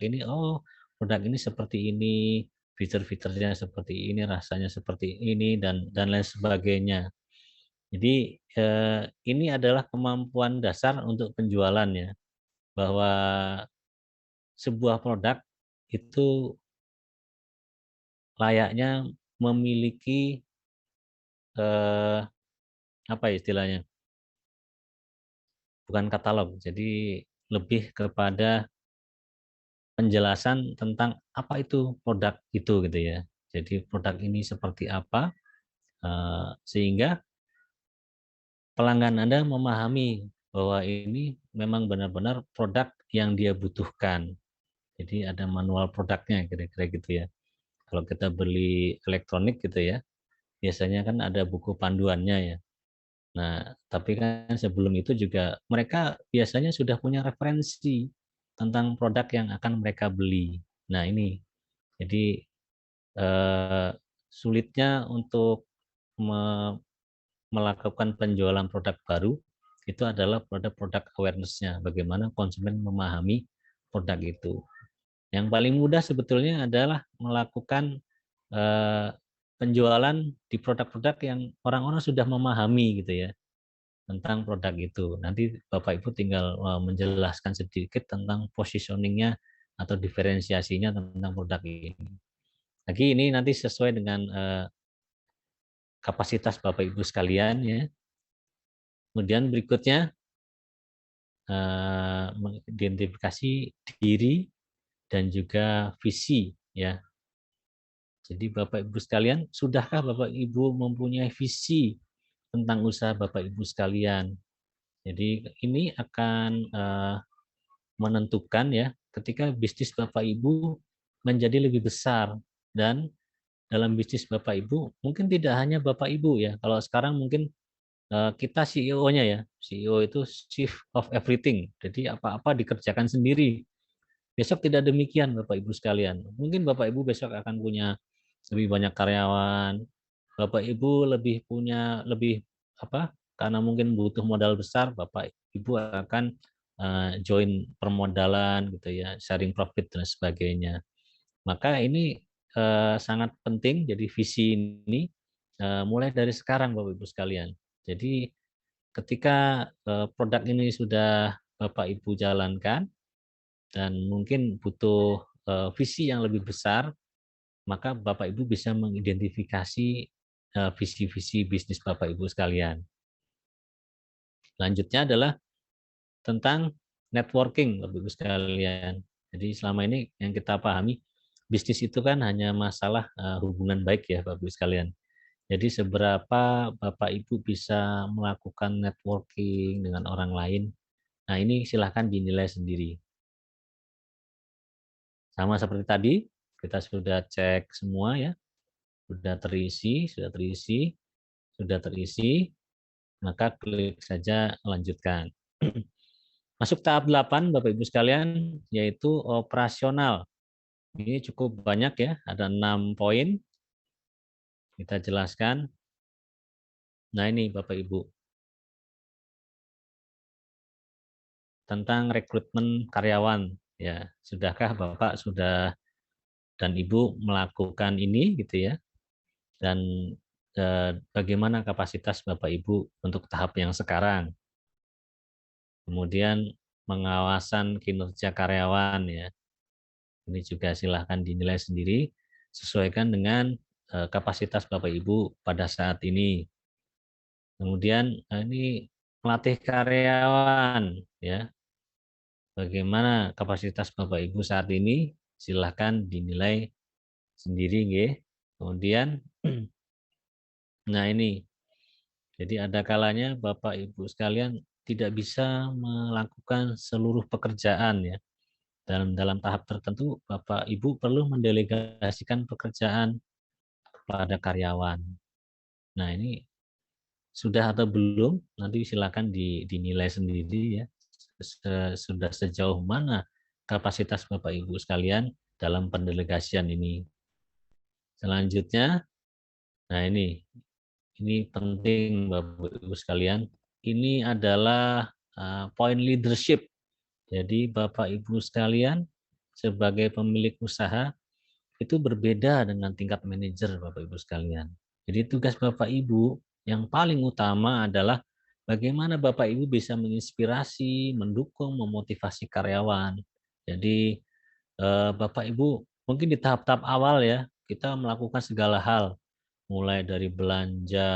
ini seperti ini, fitur-fiturnya seperti ini, rasanya seperti ini dan lain sebagainya. Jadi ini adalah kemampuan dasar untuk penjualan ya, bahwa sebuah produk itu layaknya memiliki apa istilahnya? Bukan katalog. Jadi lebih kepada penjelasan tentang apa itu produk itu gitu ya. Jadi produk ini seperti apa sehingga pelanggan Anda memahami bahwa ini memang benar-benar produk yang dia butuhkan. Jadi ada manual produknya kira-kira gitu ya. Kalau kita beli elektronik gitu ya, biasanya kan ada buku panduannya ya. Nah, tapi kan sebelum itu juga mereka biasanya sudah punya referensi tentang produk yang akan mereka beli. Nah, ini jadi sulitnya untuk melakukan penjualan produk baru itu adalah produk awareness-nya, bagaimana konsumen memahami produk itu. Yang paling mudah sebetulnya adalah melakukan penjualan di produk-produk yang orang-orang sudah memahami gitu ya tentang produk itu. Nanti Bapak Ibu tinggal menjelaskan sedikit tentang positioning-nya atau diferensiasinya tentang produk ini. Lagi ini nanti sesuai dengan kapasitas Bapak Ibu sekalian ya. Kemudian berikutnya mengidentifikasi diri dan juga visi ya. Jadi Bapak Ibu sekalian, sudahkah Bapak Ibu mempunyai visi tentang usaha Bapak Ibu sekalian? Jadi ini akan menentukan ya ketika bisnis Bapak Ibu menjadi lebih besar, dan dalam bisnis Bapak Ibu mungkin tidak hanya Bapak Ibu ya. Kalau sekarang mungkin kita CEO-nya ya. CEO itu chief of everything. Jadi apa-apa dikerjakan sendiri. Besok tidak demikian Bapak Ibu sekalian. Mungkin Bapak Ibu besok akan punya lebih banyak karyawan. Bapak Ibu lebih apa? Karena mungkin butuh modal besar, Bapak Ibu akan join permodalan gitu ya, sharing profit dan sebagainya. Maka ini sangat penting. Jadi visi ini mulai dari sekarang Bapak Ibu sekalian. Jadi ketika produk ini sudah Bapak Ibu jalankan dan mungkin butuh visi yang lebih besar, maka Bapak Ibu bisa mengidentifikasi visi-visi bisnis Bapak Ibu sekalian. Selanjutnya adalah tentang networking Bapak Ibu sekalian. Jadi selama ini yang kita pahami, bisnis itu kan hanya masalah hubungan baik ya Bapak Ibu sekalian. Jadi seberapa Bapak Ibu bisa melakukan networking dengan orang lain, nah ini silahkan dinilai sendiri. Sama seperti tadi, kita sudah cek semua ya, sudah terisi, maka klik saja lanjutkan. Masuk tahap 8 Bapak Ibu sekalian, yaitu operasional. Ini cukup banyak ya, ada 6 poin. Kita jelaskan. Nah ini Bapak Ibu, tentang rekrutmen karyawan. Ya, sudahkah Bapak dan Ibu melakukan ini gitu ya? Dan bagaimana kapasitas Bapak Ibu untuk tahap yang sekarang? Kemudian pengawasan kinerja karyawan ya. Ini juga silahkan dinilai sendiri, sesuaikan dengan kapasitas Bapak Ibu pada saat ini. Kemudian ini melatih karyawan ya. Bagaimana kapasitas Bapak Ibu saat ini? Silahkan dinilai sendiri nggih. Kemudian nah ini. Jadi ada kalanya Bapak Ibu sekalian tidak bisa melakukan seluruh pekerjaan ya. Dalam tahap tertentu Bapak Ibu perlu mendelegasikan pekerjaan kepada karyawan. Nah, ini sudah atau belum? Nanti silakan dinilai sendiri ya. Sudah sejauh mana kapasitas Bapak Ibu sekalian dalam pendelegasian ini. Selanjutnya, nah ini penting Bapak Ibu sekalian. Ini adalah poin leadership. Jadi Bapak Ibu sekalian sebagai pemilik usaha itu berbeda dengan tingkat manajer Bapak Ibu sekalian. Jadi tugas Bapak Ibu yang paling utama adalah bagaimana Bapak Ibu bisa menginspirasi, mendukung, memotivasi karyawan. Jadi Bapak Ibu mungkin di tahap-tahap awal ya kita melakukan segala hal, mulai dari belanja,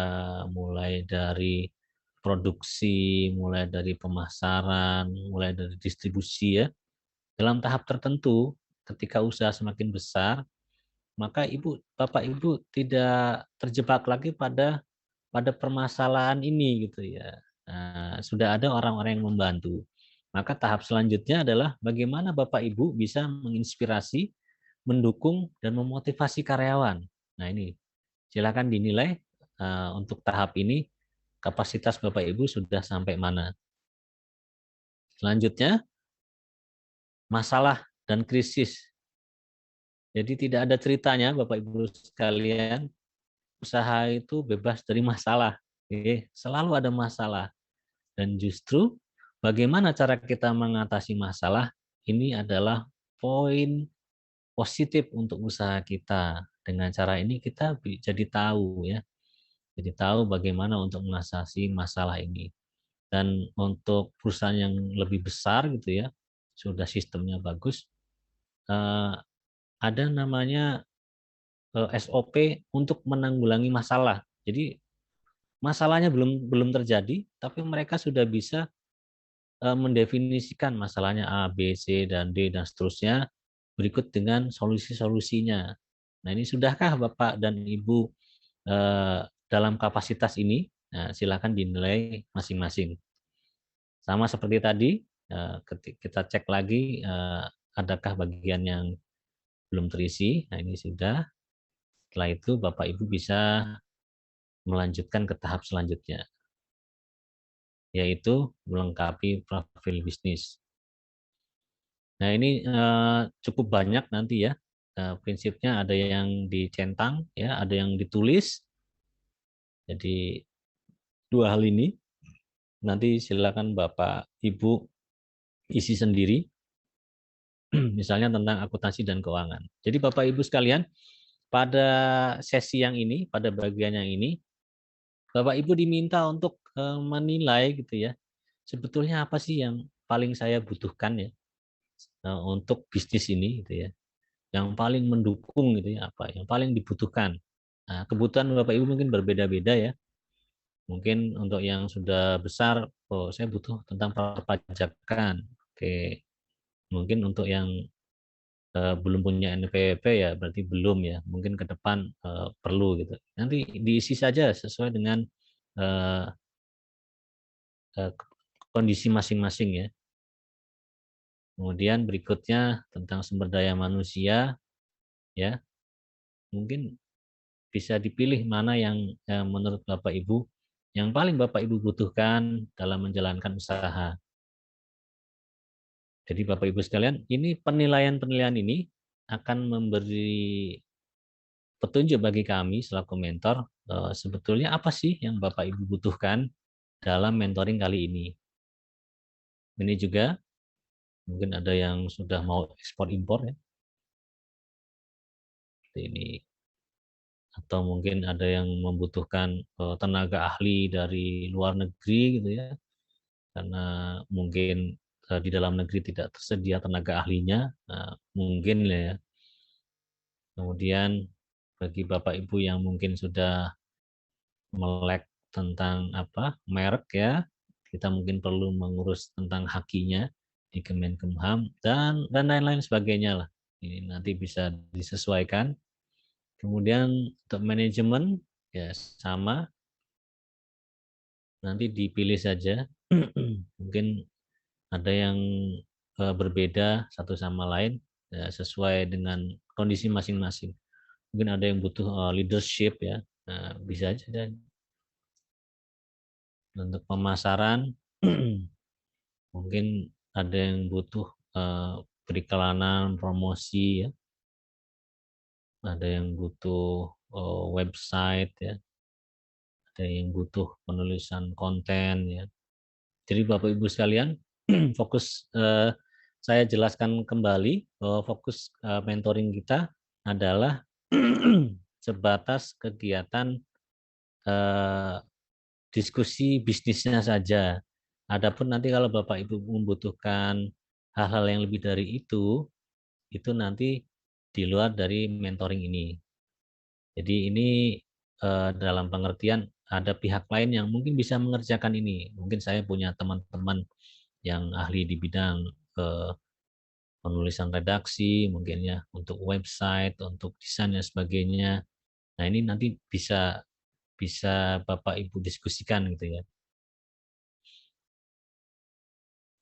mulai dari produksi, mulai dari pemasaran, mulai dari distribusi ya. Dalam tahap tertentu ketika usaha semakin besar, maka Bapak Ibu tidak terjebak lagi pada permasalahan ini gitu ya. Nah, sudah ada orang-orang yang membantu. Maka tahap selanjutnya adalah bagaimana Bapak Ibu bisa menginspirasi, mendukung dan memotivasi karyawan. Nah, ini silakan dinilai untuk tahap ini kapasitas Bapak Ibu sudah sampai mana. Selanjutnya, masalah dan krisis. Jadi tidak ada ceritanya Bapak Ibu sekalian, usaha itu bebas dari masalah. Oke, selalu ada masalah. Dan justru bagaimana cara kita mengatasi masalah, ini adalah poin positif untuk usaha kita. Dengan cara ini kita jadi tahu ya. Jadi tahu bagaimana untuk mengatasi masalah ini. Dan untuk perusahaan yang lebih besar gitu ya, sudah sistemnya bagus, ada namanya SOP untuk menanggulangi masalah. Jadi masalahnya belum terjadi, tapi mereka sudah bisa mendefinisikan masalahnya A, B, C, dan D, dan seterusnya berikut dengan solusi-solusinya. Nah, ini sudahkah Bapak dan Ibu dalam kapasitas ini? Nah, silakan dinilai masing-masing. Sama seperti tadi, kita cek lagi adakah bagian yang belum terisi. Nah, ini sudah. Setelah itu Bapak Ibu bisa melanjutkan ke tahap selanjutnya, yaitu melengkapi profil bisnis. Nah, ini cukup banyak nanti ya. Prinsipnya ada yang dicentang, ya, ada yang ditulis. Jadi dua hal ini nanti silakan Bapak Ibu isi sendiri. Misalnya tentang akuntansi dan keuangan. Jadi Bapak Ibu sekalian, pada sesi yang ini, pada bagian yang ini, Bapak Ibu diminta untuk menilai gitu ya. Sebetulnya apa sih yang paling saya butuhkan ya untuk bisnis ini gitu ya. Yang paling mendukung gitu ya, apa yang paling dibutuhkan. Nah, kebutuhan Bapak Ibu mungkin berbeda-beda ya. Mungkin untuk yang sudah besar, oh saya butuh tentang perpajakan. Oke. Mungkin untuk yang belum punya NPWP ya berarti belum ya. Mungkin ke depan perlu gitu. Nanti diisi saja sesuai dengan eh, kondisi masing-masing ya. Kemudian berikutnya tentang sumber daya manusia ya. Mungkin bisa dipilih mana yang menurut Bapak Ibu yang paling Bapak Ibu butuhkan dalam menjalankan usaha. Jadi Bapak Ibu sekalian, ini penilaian-penilaian ini akan memberi petunjuk bagi kami selaku mentor sebetulnya apa sih yang Bapak Ibu butuhkan dalam mentoring kali ini. Ini juga mungkin ada yang sudah mau ekspor impor ya. Ini atau mungkin ada yang membutuhkan tenaga ahli dari luar negeri gitu ya. Karena mungkin di dalam negeri tidak tersedia tenaga ahlinya, mungkin ya. Kemudian bagi Bapak Ibu yang mungkin sudah melek tentang apa merek ya, kita mungkin perlu mengurus tentang hakinya di Kemenkumham dan lain-lain sebagainya lah. Ini nanti bisa disesuaikan. Kemudian untuk manajemen ya sama, nanti dipilih saja. Mungkin ada yang berbeda satu sama lain ya, sesuai dengan kondisi masing-masing. Mungkin ada yang butuh leadership ya, bisa aja. Dan untuk pemasaran mungkin ada yang butuh periklanan, promosi ya, ada yang butuh website ya, ada yang butuh penulisan konten ya. Jadi Bapak Ibu sekalian, fokus saya jelaskan kembali bahwa fokus mentoring kita adalah sebatas kegiatan diskusi bisnisnya saja. Adapun nanti kalau Bapak Ibu membutuhkan hal-hal yang lebih dari itu nanti di luar dari mentoring ini. Jadi ini dalam pengertian ada pihak lain yang mungkin bisa mengerjakan ini. Mungkin saya punya teman-teman yang ahli di bidang penulisan redaksi, mungkin ya untuk website, untuk desain dan sebagainya. Nah ini nanti bisa Bapak Ibu diskusikan gitu ya.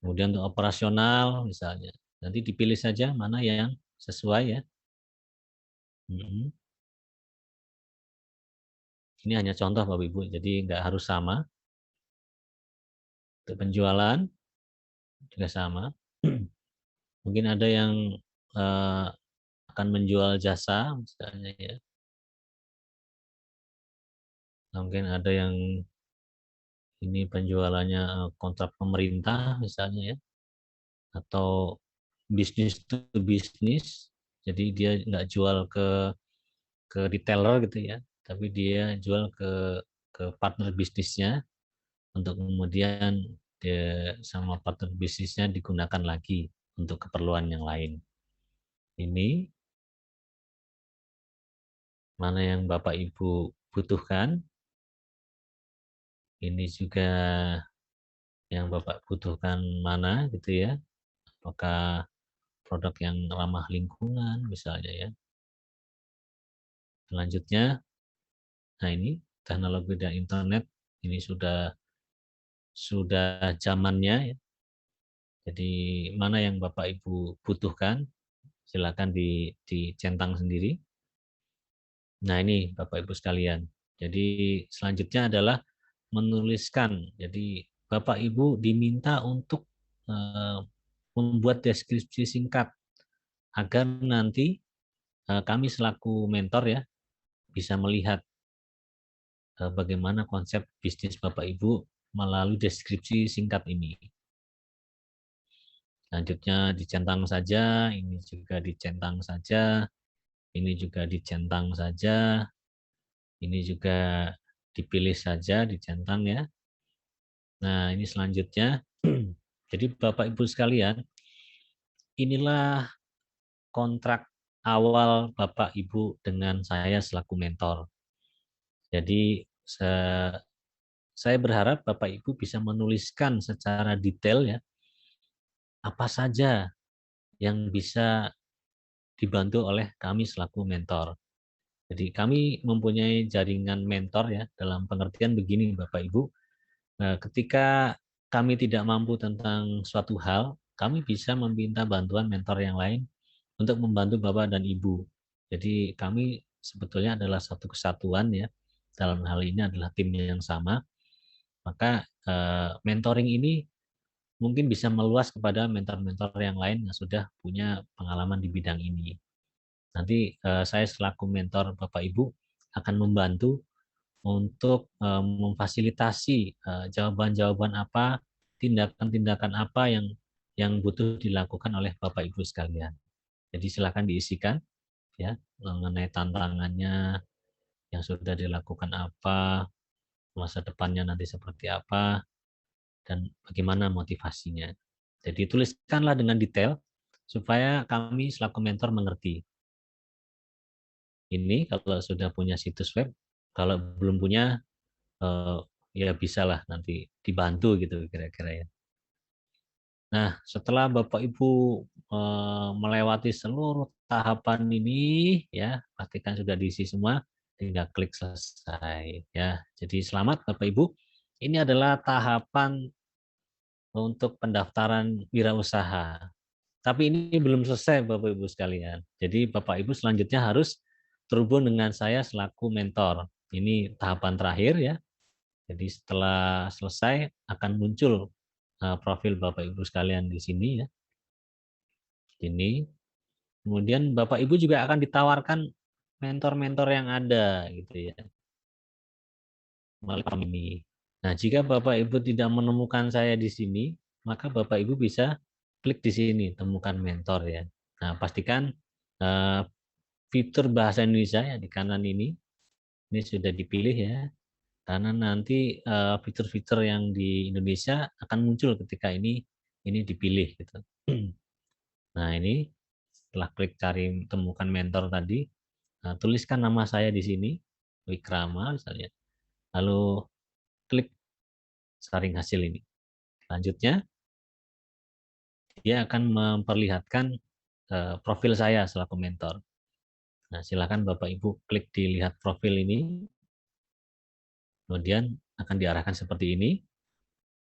Kemudian untuk operasional misalnya, nanti dipilih saja mana yang sesuai ya. Hmm. Ini hanya contoh Bapak Ibu, jadi nggak harus sama. Untuk penjualan juga sama. Mungkin ada yang akan menjual jasa misalnya ya. Mungkin ada yang ini penjualannya kontrak pemerintah misalnya ya, atau bisnis to bisnis. Jadi dia nggak jual ke retailer gitu ya, tapi dia jual ke partner bisnisnya untuk kemudian dia sama partner bisnisnya digunakan lagi untuk keperluan yang lain. Ini mana yang Bapak Ibu butuhkan. Ini juga yang Bapak butuhkan mana gitu ya. Apakah produk yang ramah lingkungan misalnya ya. Selanjutnya, nah ini teknologi dan internet ini sudah zamannya ya. Jadi mana yang Bapak Ibu butuhkan, silakan dicentang sendiri. Nah ini Bapak Ibu sekalian. Jadi selanjutnya adalah menuliskan. Jadi Bapak Ibu diminta untuk membuat deskripsi singkat agar nanti kami selaku mentor ya bisa melihat bagaimana konsep bisnis Bapak Ibu melalui deskripsi singkat ini. Selanjutnya dicentang saja, ini juga dicentang saja, ini juga dicentang saja, ini juga dipilih saja, dicentang ya. Nah, ini selanjutnya. Jadi Bapak Ibu sekalian, inilah kontrak awal Bapak Ibu dengan saya selaku mentor. Jadi saya berharap Bapak Ibu bisa menuliskan secara detail ya, apa saja yang bisa dibantu oleh kami selaku mentor. Jadi kami mempunyai jaringan mentor ya, dalam pengertian begini Bapak Ibu, ketika kami tidak mampu tentang suatu hal, kami bisa meminta bantuan mentor yang lain untuk membantu Bapak dan Ibu. Jadi kami sebetulnya adalah satu kesatuan ya, dalam hal ini adalah tim yang sama. Maka mentoring ini mungkin bisa meluas kepada mentor-mentor yang lain yang sudah punya pengalaman di bidang ini. Nanti saya selaku mentor Bapak Ibu akan membantu untuk memfasilitasi jawaban-jawaban apa, tindakan-tindakan apa yang butuh dilakukan oleh Bapak Ibu sekalian. Jadi silakan diisikan ya mengenai tantangannya yang sudah dilakukan apa, masa depannya nanti seperti apa, dan bagaimana motivasinya. Jadi tuliskanlah dengan detail supaya kami selaku mentor mengerti. Ini kalau sudah punya situs web, kalau belum punya ya bisalah nanti dibantu gitu kira-kira ya. Nah, setelah Bapak Ibu melewati seluruh tahapan ini ya, pastikan sudah diisi semua, tinggal klik selesai ya. Jadi selamat Bapak Ibu. Ini adalah tahapan untuk pendaftaran wirausaha. Tapi ini belum selesai Bapak Ibu sekalian. Jadi Bapak Ibu selanjutnya harus terhubung dengan saya selaku mentor. Ini tahapan terakhir ya. Jadi setelah selesai akan muncul profil Bapak Ibu sekalian di sini ya. Ini. Kemudian Bapak Ibu juga akan ditawarkan mentor-mentor yang ada gitu ya. Melalui ini. Nah, jika Bapak Ibu tidak menemukan saya di sini, maka Bapak Ibu bisa klik di sini, temukan mentor ya. Nah, pastikan fitur bahasa Indonesia ya di kanan ini sudah dipilih ya. Karena nanti fitur-fitur yang di Indonesia akan muncul ketika ini dipilih gitu. Nah, ini setelah klik cari temukan mentor tadi, tuliskan nama saya di sini, Wikrama misalnya. Lalu klik saring hasil ini. Selanjutnya, dia akan memperlihatkan profil saya selaku mentor. Nah, silakan Bapak Ibu klik dilihat profil ini, kemudian akan diarahkan seperti ini.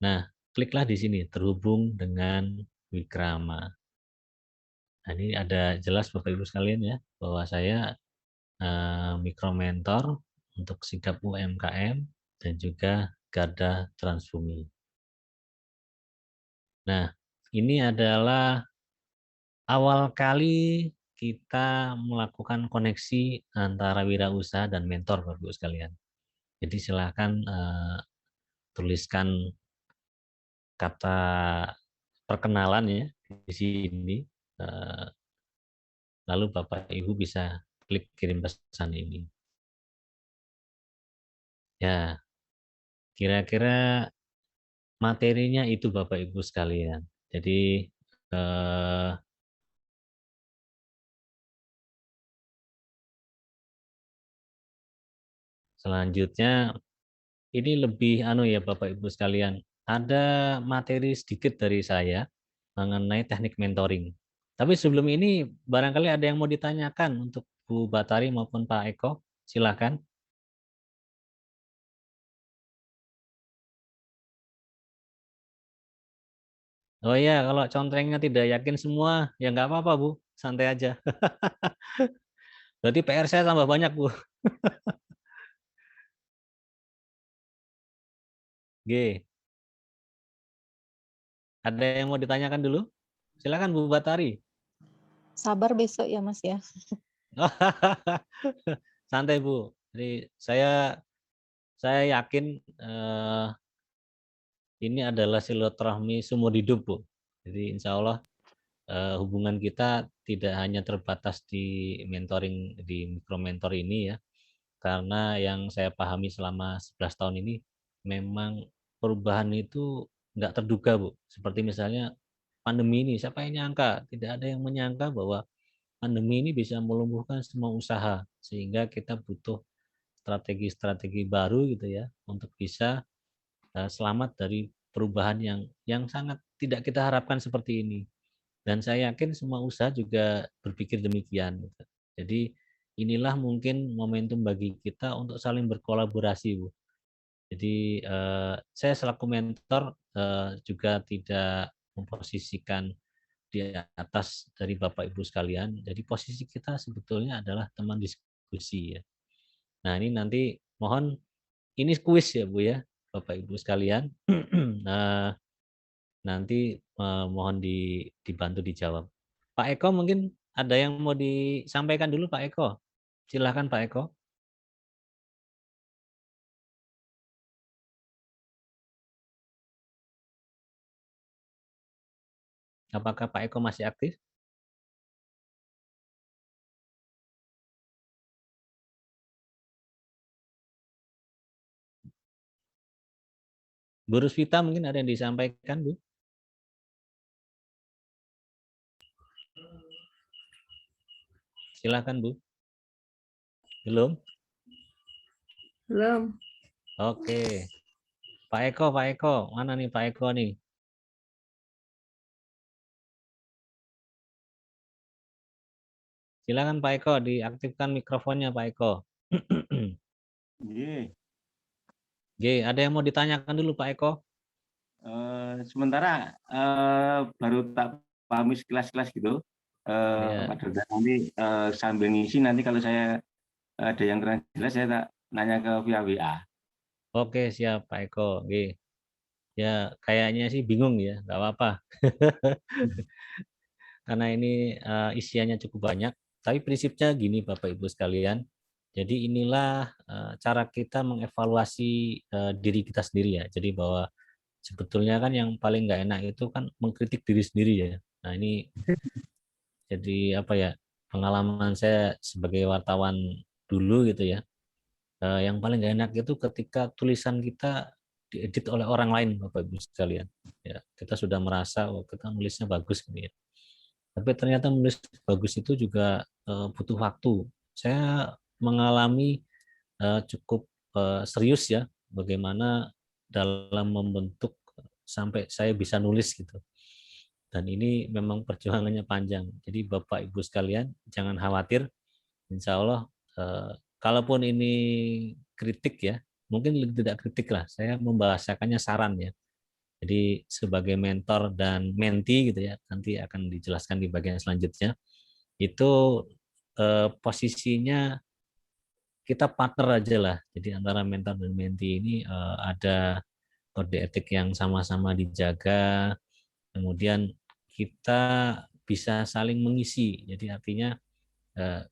Nah, kliklah di sini, terhubung dengan Wikrama. Nah, ini ada jelas Bapak Ibu sekalian ya, bahwa saya mikro mentor untuk Sigap UMKM dan juga Garda Transbumi. Nah, ini adalah awal kali kita melakukan koneksi antara wirausaha dan mentor, Bapak Ibu sekalian. Jadi silakan tuliskan kata perkenalan ya di sini. Eh, Lalu Bapak Ibu bisa klik kirim pesan ini. Ya, kira-kira materinya itu Bapak Ibu sekalian. Jadi eh, selanjutnya ini lebih ya Bapak Ibu sekalian. Ada materi sedikit dari saya mengenai teknik mentoring. Tapi sebelum ini barangkali ada yang mau ditanyakan untuk Bu Batari maupun Pak Eko. Silakan. Oh iya, kalau contrengnya tidak yakin semua, ya nggak apa-apa Bu, santai aja. Berarti PR saya tambah banyak Bu. G. Ada yang mau ditanyakan dulu? Silakan Bu Batari. Sabar besok ya Mas ya. Santai Bu. Jadi saya yakin ini adalah silaturahmi seumur hidup Bu. Jadi insya Allah hubungan kita tidak hanya terbatas di mentoring di mikro mentor ini ya, karena yang saya pahami selama 11 tahun ini memang perubahan itu nggak terduga Bu. Seperti misalnya pandemi ini, siapa yang nyangka? Tidak ada yang menyangka bahwa pandemi ini bisa melumpuhkan semua usaha, sehingga kita butuh strategi-strategi baru gitu ya untuk bisa selamat dari perubahan yang sangat tidak kita harapkan seperti ini. Dan saya yakin semua usaha juga berpikir demikian. Gitu. Jadi inilah mungkin momentum bagi kita untuk saling berkolaborasi, Bu. Jadi saya selaku mentor juga tidak memposisikan di atas dari Bapak Ibu sekalian. Jadi posisi kita sebetulnya adalah teman diskusi ya. Nah, ini nanti mohon ini kuis ya Bu ya, Bapak Ibu sekalian. Nah, nanti mohon dibantu dijawab. Pak Eko mungkin ada yang mau disampaikan dulu Pak Eko. Silahkan Pak Eko. Apakah Pak Eko masih aktif? Bu Rusvita mungkin ada yang disampaikan Bu? Silahkan Bu. Belum? Belum. Oke. Pak Eko, mana nih Pak Eko nih? Silakan Pak Eko, diaktifkan mikrofonnya Pak Eko. Iya. Oke, ada yang mau ditanyakan dulu Pak Eko? Sementara baru tak pahami sekilas-sekilas gitu. Ya. Pak Dodar nanti sambil ngisi nanti kalau saya ada yang kurang jelas saya tak nanya ke via WA. Oke, siap Pak Eko. Oke. Ya, kayaknya sih bingung ya, nggak apa-apa. Karena ini isiannya cukup banyak. Tapi prinsipnya gini Bapak Ibu sekalian. Jadi inilah cara kita mengevaluasi diri kita sendiri ya. Jadi bahwa sebetulnya kan yang paling nggak enak itu kan mengkritik diri sendiri ya. Nah ini jadi apa ya, pengalaman saya sebagai wartawan dulu gitu ya. Yang paling nggak enak itu ketika tulisan kita diedit oleh orang lain Bapak Ibu sekalian. Ya, kita sudah merasa oh, kita nulisnya bagus gitu ya. Tapi ternyata menulis bagus itu juga butuh waktu. Saya mengalami cukup serius ya bagaimana dalam membentuk sampai saya bisa nulis gitu. Dan ini memang perjuangannya panjang. Jadi Bapak Ibu sekalian jangan khawatir. Insya Allah kalaupun ini kritik ya, mungkin tidak kritik lah. Saya membahasakannya saran ya. Jadi sebagai mentor dan mentee gitu ya, nanti akan dijelaskan di bagian selanjutnya. Itu posisinya kita partner aja lah. Jadi antara mentor dan mentee ini ada kode etik yang sama-sama dijaga, kemudian kita bisa saling mengisi. Jadi artinya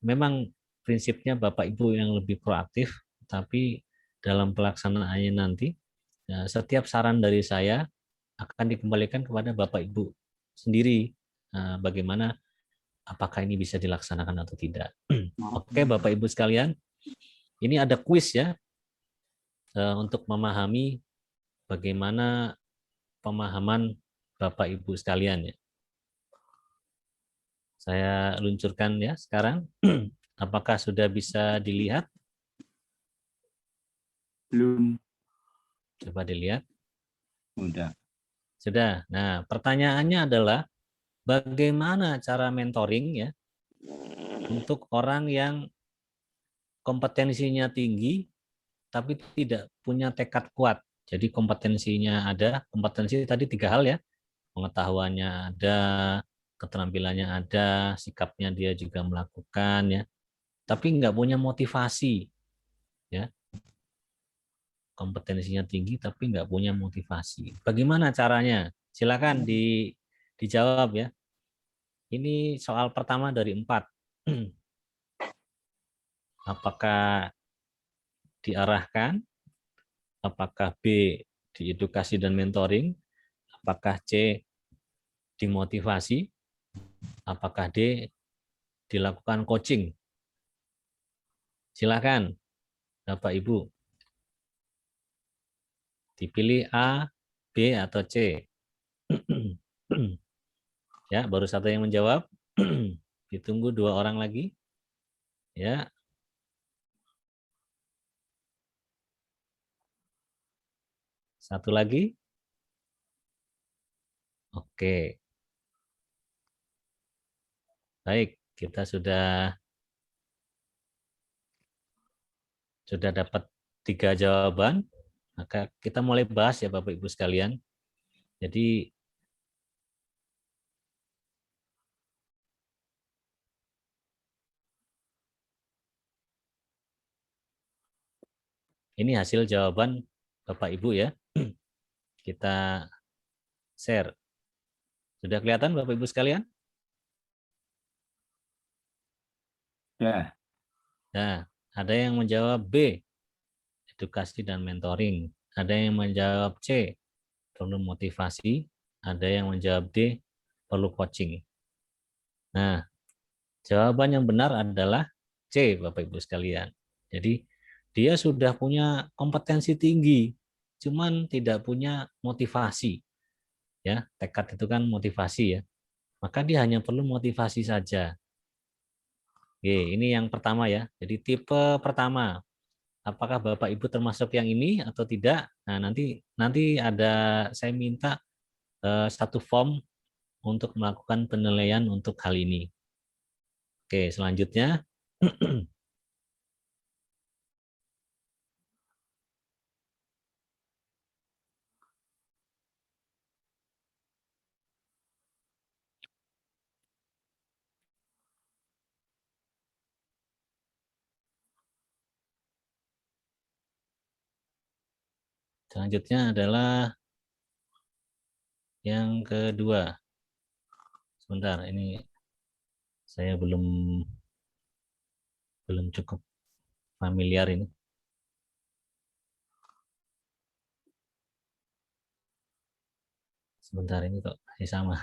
memang prinsipnya Bapak Ibu yang lebih proaktif, tapi dalam pelaksanaannya nanti setiap saran dari saya akan dikembalikan kepada Bapak Ibu sendiri, bagaimana apakah ini bisa dilaksanakan atau tidak. Oke, Bapak Ibu sekalian, ini ada kuis ya untuk memahami bagaimana pemahaman Bapak Ibu sekalian ya. Saya luncurkan ya sekarang. Apakah sudah bisa dilihat? Belum. Coba dilihat. Udah. Sudah. Nah, pertanyaannya adalah bagaimana cara mentoring ya untuk orang yang kompetensinya tinggi tapi tidak punya tekad kuat. Jadi kompetensinya ada, kompetensi tadi 3 hal ya. Pengetahuannya ada, keterampilannya ada, sikapnya dia juga melakukan ya. Tapi nggak punya motivasi ya. Kompetensinya tinggi tapi nggak punya motivasi. Bagaimana caranya? Silakan dijawab ya. Ini soal pertama dari 4. Apakah diarahkan? Apakah B, diedukasi dan mentoring? Apakah C, dimotivasi? Apakah D, dilakukan coaching? Silakan, Bapak Ibu. Dipilih A, B, atau C. Ya, baru satu yang menjawab. Ditunggu 2 orang lagi. Ya. Satu lagi. Oke. Baik, kita sudah dapat 3 jawaban. Maka kita mulai bahas ya Bapak Ibu sekalian. Jadi ini hasil jawaban Bapak Ibu ya. Kita share. Sudah kelihatan Bapak Ibu sekalian? Ya. Nah, ada yang menjawab B, edukasi dan mentoring. Ada yang menjawab C, perlu motivasi. Ada yang menjawab D, perlu coaching. Nah, jawaban yang benar adalah C, Bapak Ibu sekalian. Jadi, dia sudah punya kompetensi tinggi, cuman tidak punya motivasi. Ya, tekad itu kan motivasi ya. Maka dia hanya perlu motivasi saja. Oke, ini yang pertama ya. Jadi tipe pertama, apakah Bapak Ibu termasuk yang ini atau tidak? Nah, nanti ada saya minta satu form untuk melakukan penilaian untuk hal ini. Oke, selanjutnya adalah yang kedua. Sebentar, ini saya belum cukup familiar ini. Sebentar ini kok sama.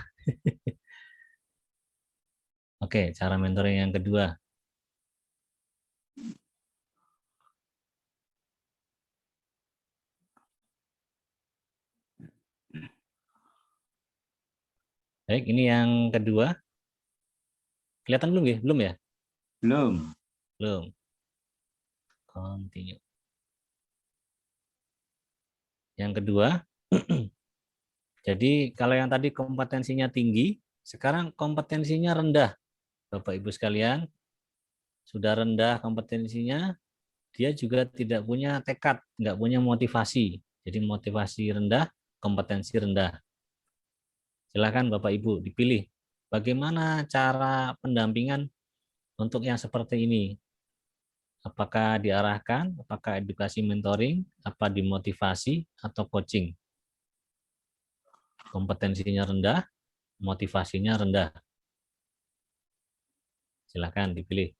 Oke, cara mentoring yang kedua. Baik, ini yang kedua. Kelihatan belum ya? Belum ya? Belum. Belum. Continue. Yang kedua, jadi kalau yang tadi kompetensinya tinggi, sekarang kompetensinya rendah. Bapak Ibu sekalian, sudah rendah kompetensinya, dia juga tidak punya tekad, nggak punya motivasi. Jadi motivasi rendah, kompetensi rendah. Silakan Bapak Ibu dipilih. Bagaimana cara pendampingan untuk yang seperti ini? Apakah diarahkan, apakah edukasi mentoring, apa dimotivasi, atau coaching? kompetensinya rendah, motivasinya rendah. Silakan dipilih.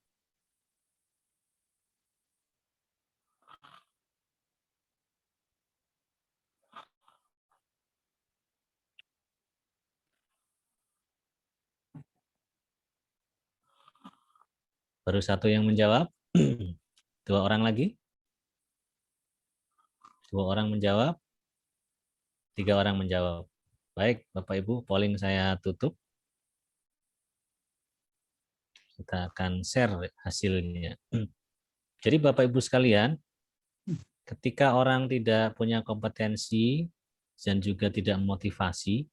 Baru satu yang menjawab. 2 orang lagi. 2 orang menjawab. 3 orang menjawab. Baik, Bapak Ibu, polling saya tutup. Kita akan share hasilnya. Jadi Bapak Ibu sekalian, ketika orang tidak punya kompetensi dan juga tidak motivasi,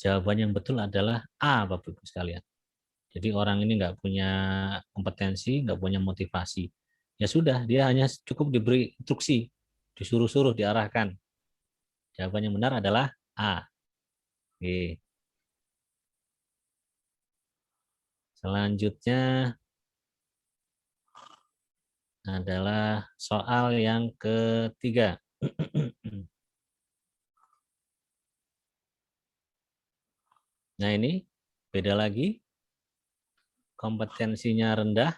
jawaban yang betul adalah A, Bapak Ibu sekalian. Jadi orang ini nggak punya kompetensi, nggak punya motivasi. Ya sudah, dia hanya cukup diberi instruksi, disuruh-suruh, diarahkan. Jawaban yang benar adalah A. Oke. Selanjutnya adalah soal yang ketiga. Nah ini beda lagi. Kompetensinya rendah,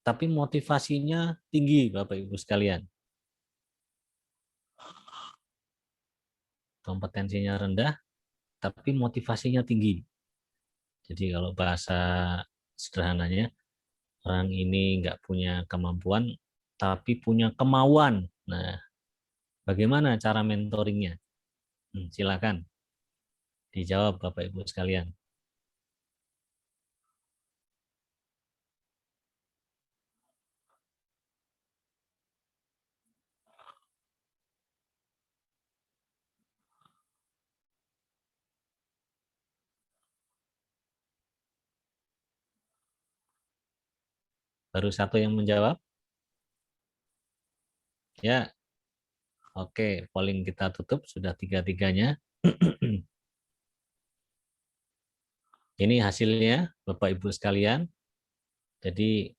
tapi motivasinya tinggi, Bapak Ibu sekalian. Kompetensinya rendah, tapi motivasinya tinggi. Jadi kalau bahasa sederhananya, orang ini nggak punya kemampuan, tapi punya kemauan. Nah, bagaimana cara mentoringnya? Silakan dijawab Bapak Ibu sekalian. Baru satu yang menjawab? Ya, oke, polling kita tutup, sudah tiga-tiganya. Ini hasilnya, Bapak Ibu sekalian. Jadi,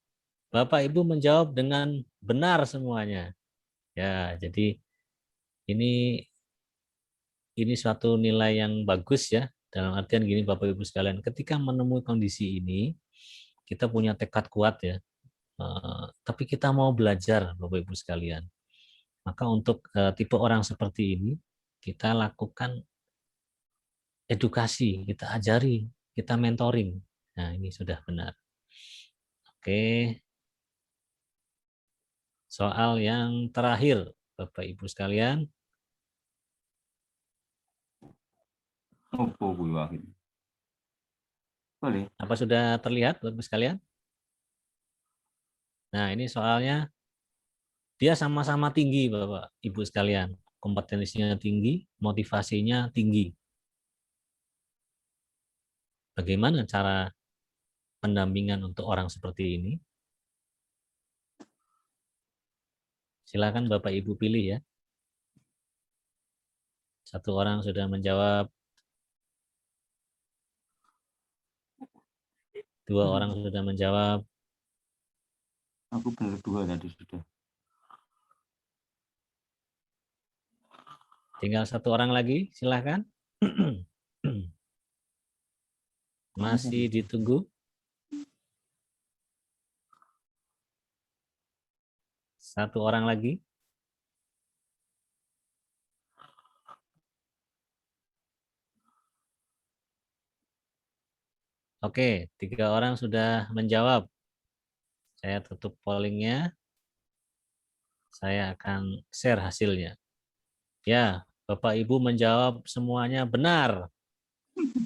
Bapak Ibu menjawab dengan benar semuanya. Ya, jadi ini suatu nilai yang bagus ya. Dalam artian gini Bapak Ibu sekalian, ketika menemui kondisi ini, kita punya tekad kuat ya. Tapi kita mau belajar Bapak Ibu sekalian. Maka untuk tipe orang seperti ini, kita lakukan edukasi, kita ajari, kita mentoring. Nah, ini sudah benar. Oke. Soal yang terakhir, Bapak Ibu sekalian. Boleh. Apa sudah terlihat Bapak Ibu sekalian? Nah, ini soalnya dia sama-sama tinggi Bapak Ibu sekalian. Kompetensinya tinggi, motivasinya tinggi. Bagaimana cara pendampingan untuk orang seperti ini? Silakan Bapak Ibu pilih ya. Satu orang sudah menjawab. 2 orang sudah menjawab. Aku benar 2 tadi sudah. Tinggal 1 orang lagi, silakan. Masih ditunggu. 1 orang lagi. Oke, 3 orang sudah menjawab. Saya tutup pollingnya. Saya akan share hasilnya. Ya, Bapak Ibu menjawab semuanya benar.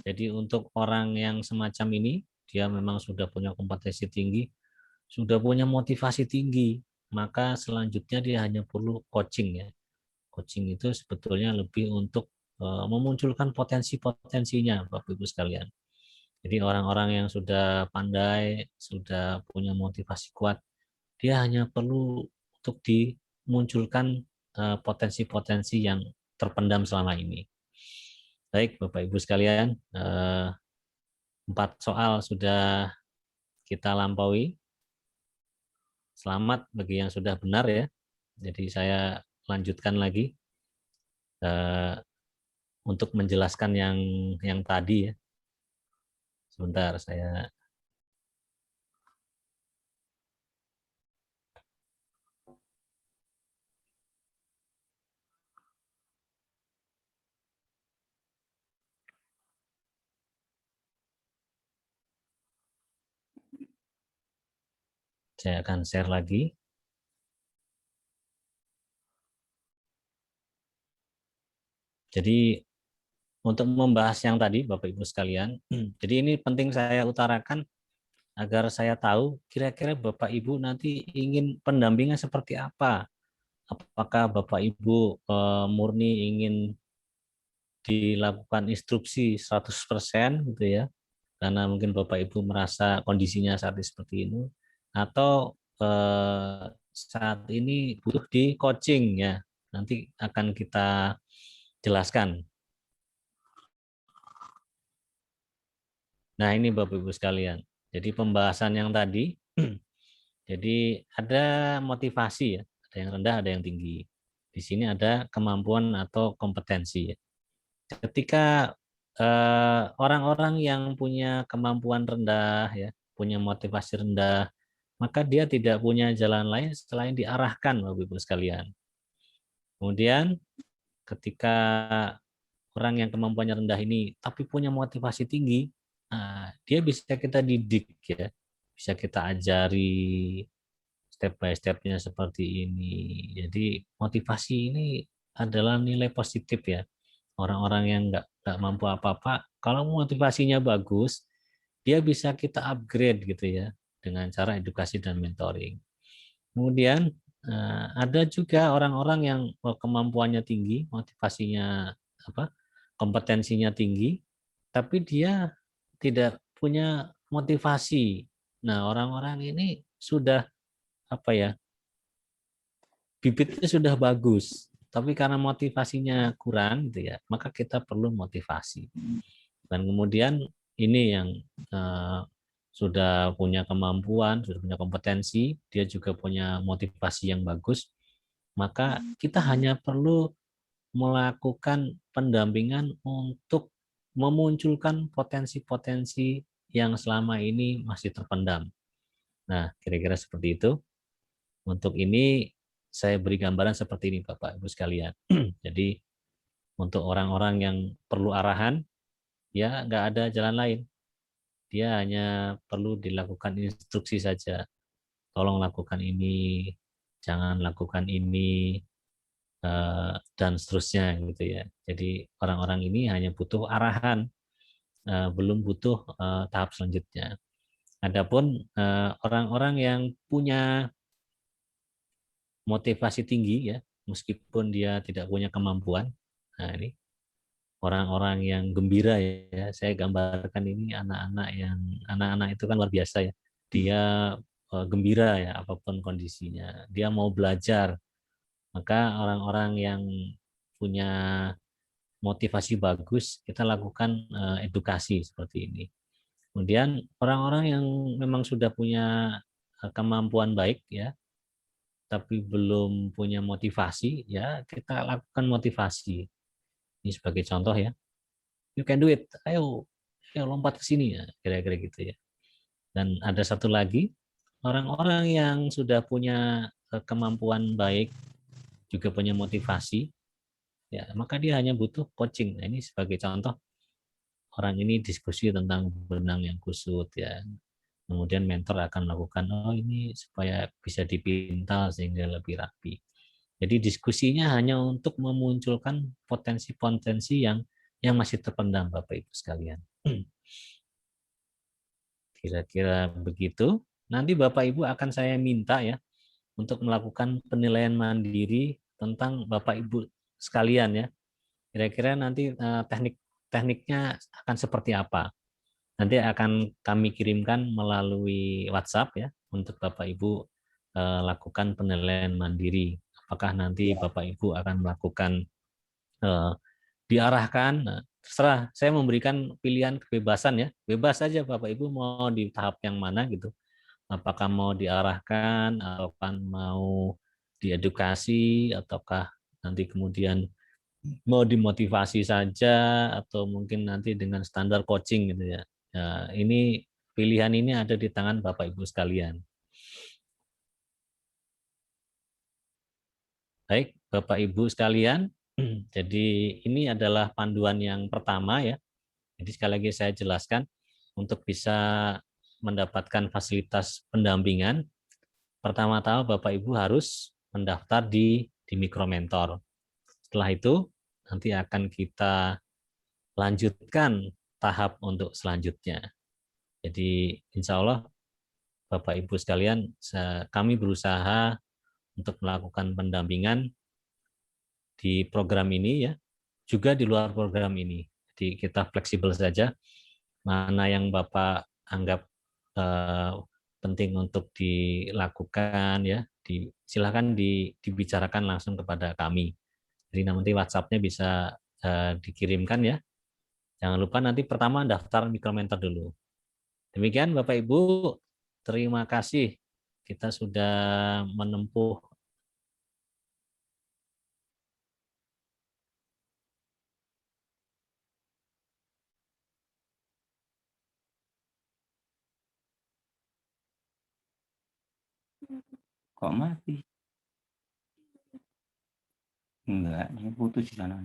Jadi untuk orang yang semacam ini, dia memang sudah punya kompetensi tinggi, sudah punya motivasi tinggi, maka selanjutnya dia hanya perlu coaching ya. Coaching itu sebetulnya lebih untuk memunculkan potensi-potensinya, Bapak Ibu sekalian. Jadi orang-orang yang sudah pandai, sudah punya motivasi kuat, dia hanya perlu untuk dimunculkan potensi-potensi yang terpendam selama ini. Baik, Bapak Ibu sekalian, 4 soal sudah kita lampaui. Selamat bagi yang sudah benar ya. Jadi saya lanjutkan lagi. untuk menjelaskan yang tadi ya. Sebentar saya akan share lagi. Jadi untuk membahas yang tadi Bapak Ibu sekalian, jadi ini penting saya utarakan agar saya tahu kira-kira Bapak Ibu nanti ingin pendampingan seperti apa. Apakah Bapak Ibu murni ingin dilakukan instruksi 100% gitu ya, karena mungkin Bapak Ibu merasa kondisinya saat ini seperti ini, atau saat ini butuh di coaching ya. Nanti akan kita jelaskan. Nah, ini Bapak Ibu sekalian. Jadi pembahasan yang tadi, jadi ada motivasi ya, ada yang rendah, ada yang tinggi. Di sini ada kemampuan atau kompetensi. Ketika orang-orang yang punya kemampuan rendah ya, punya motivasi rendah, maka dia tidak punya jalan lain selain diarahkan Bapak Ibu sekalian. Kemudian ketika orang yang kemampuannya rendah ini tapi punya motivasi tinggi, nah, dia bisa kita didik ya, bisa kita ajari step by step-nya seperti ini. Jadi motivasi ini adalah nilai positif ya. Orang-orang yang nggak mampu apa-apa, kalau motivasinya bagus, dia bisa kita upgrade gitu ya dengan cara edukasi dan mentoring. Kemudian ada juga orang-orang yang kemampuannya tinggi, motivasinya apa, kompetensinya tinggi, tapi dia tidak punya motivasi. Nah, orang-orang ini sudah apa ya, bibitnya sudah bagus, tapi karena motivasinya kurang gitu ya, maka kita perlu motivasi. Dan kemudian ini yang sudah punya kemampuan, sudah punya kompetensi, dia juga punya motivasi yang bagus, maka kita hanya perlu melakukan pendampingan untuk memunculkan potensi-potensi yang selama ini masih terpendam. Nah, kira-kira seperti itu. Untuk ini saya beri gambaran seperti ini Bapak Ibu sekalian. Jadi untuk orang-orang yang perlu arahan, ya nggak ada jalan lain. Dia hanya perlu dilakukan instruksi saja. Tolong lakukan ini, jangan lakukan ini, dan seterusnya gitu ya. Jadi orang-orang ini hanya butuh arahan, belum butuh tahap selanjutnya. Adapun orang-orang yang punya motivasi tinggi ya, meskipun dia tidak punya kemampuan. Nah, ini orang-orang yang gembira ya. Saya gambarkan ini anak-anak itu kan luar biasa ya. Dia gembira ya apapun kondisinya. Dia mau belajar. Maka orang-orang yang punya motivasi bagus, kita lakukan edukasi seperti ini. Kemudian orang-orang yang memang sudah punya kemampuan baik ya, tapi belum punya motivasi, ya kita lakukan motivasi. Ini sebagai contoh ya, you can do it, ayo lompat ke sini ya, kira-kira gitu ya. Dan ada satu lagi, orang-orang yang sudah punya kemampuan baik, juga punya motivasi, ya maka dia hanya butuh coaching. Nah, ini sebagai contoh, orang ini diskusi tentang benang yang kusut ya. Kemudian mentor akan melakukan, oh ini supaya bisa dipintal sehingga lebih rapi. Jadi diskusinya hanya untuk memunculkan potensi-potensi yang masih terpendam Bapak Ibu sekalian. Kira-kira begitu. Nanti Bapak Ibu akan saya minta ya untuk melakukan penilaian mandiri tentang Bapak Ibu sekalian ya. Kira-kira nanti tekniknya akan seperti apa. Nanti akan kami kirimkan melalui WhatsApp ya untuk Bapak Ibu lakukan penilaian mandiri. Apakah nanti Bapak Ibu akan melakukan diarahkan, terserah. Saya memberikan pilihan kebebasan ya, bebas saja Bapak Ibu mau di tahap yang mana gitu. Apakah mau diarahkan, atau kan mau diedukasi, ataukah nanti kemudian mau dimotivasi saja atau mungkin nanti dengan standar coaching gitu ya. Nah, ini pilihan ini ada di tangan Bapak Ibu sekalian. Baik, Bapak Ibu sekalian, jadi ini adalah panduan yang pertama ya. Jadi sekali lagi saya jelaskan, untuk bisa mendapatkan fasilitas pendampingan, pertama-tama Bapak Ibu harus mendaftar di Mikromentor. Setelah itu nanti akan kita lanjutkan tahap untuk selanjutnya. Jadi insya Allah Bapak Ibu sekalian, kami berusaha untuk melakukan pendampingan di program ini ya, juga di luar program ini. Jadi kita fleksibel saja, mana yang Bapak anggap penting untuk dilakukan ya, silakan dibicarakan langsung kepada kami. Jadi nanti WhatsApp-nya bisa dikirimkan ya. Jangan lupa nanti pertama daftar Mikromentor dulu. Demikian Bapak Ibu, terima kasih. Kita sudah menempuh Kok mati? Enggak, ini putus di sana.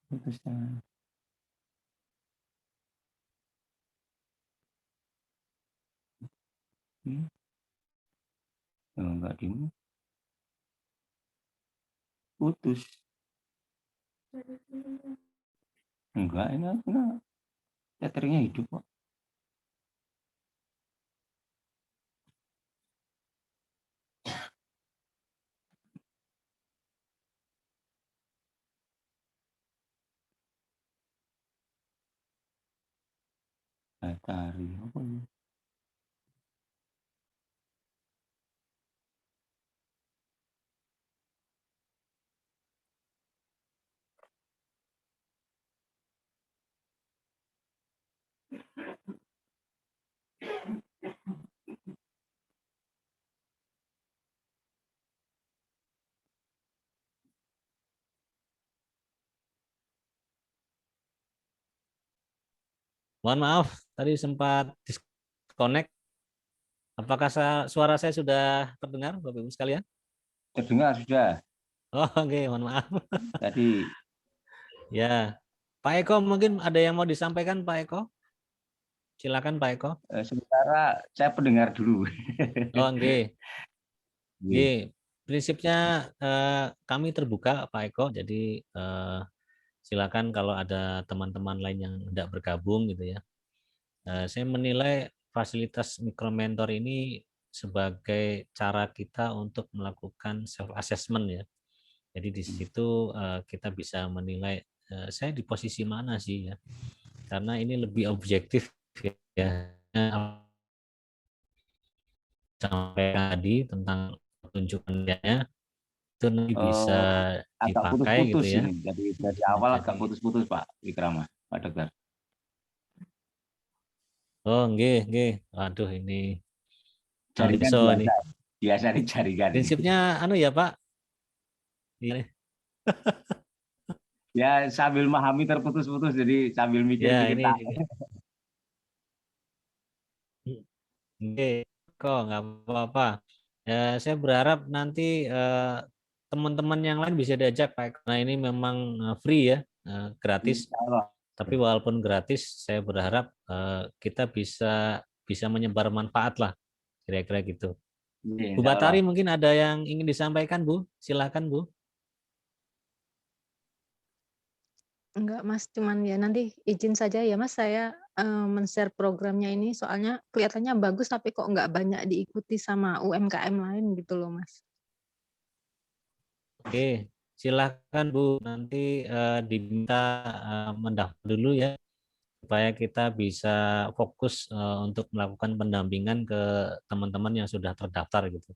Putus sana. Enggak dimut. Putus. Enggak, ini enggak. Cateringnya hidup kok. Atari apa ini? mohon maaf, tadi sempat disconnect. Apakah suara saya sudah terdengar, Bapak Ibu sekalian? Terdengar sudah. Oh, oke, mohon maaf. Tadi Ya, Pak Eko mungkin ada yang mau disampaikan, Pak Eko? Silakan, Pak Eko. sementara saya pendengar dulu. Oh, oke. Oke, prinsipnya kami terbuka, Pak Eko. Jadi silakan kalau ada teman-teman lain yang tidak bergabung gitu ya. Saya menilai fasilitas Mikromentor ini sebagai cara kita untuk melakukan self assessment ya. Jadi di situ kita bisa menilai saya di posisi mana sih ya. Karena ini lebih objektif ya. Sampai tadi tentang petunjukannya itu nanti bisa agak dipakai gitu putus-putus ya. ini. Jadi dari awal agak putus-putus Pak Wikrama, Pak Dokter. Oh, nggih. Waduh, ini Jaringan so biasa. ini. Biasa di jaringan. Prinsipnya anu ya, Pak. Iya. Ya sambil memahami terputus-putus, jadi sambil Ya, mikir-mikir. ini nggih, kok nggak apa-apa. Ya, saya berharap nanti teman-teman yang lain bisa diajak, Pak. Nah, ini memang free ya, gratis. Tapi walaupun gratis, saya berharap kita bisa menyebar manfaat lah, kira-kira gitu. Bu Batari mungkin ada yang ingin disampaikan, Bu? Silakan, Bu. Enggak, Mas, cuman ya nanti izin saja ya, Mas, saya men-share programnya ini soalnya kelihatannya bagus tapi kok nggak banyak diikuti sama UMKM lain gitu loh, Mas. Oke, silakan Bu. Nanti diminta mendaftar dulu ya, supaya kita bisa fokus untuk melakukan pendampingan ke teman-teman yang sudah terdaftar gitu.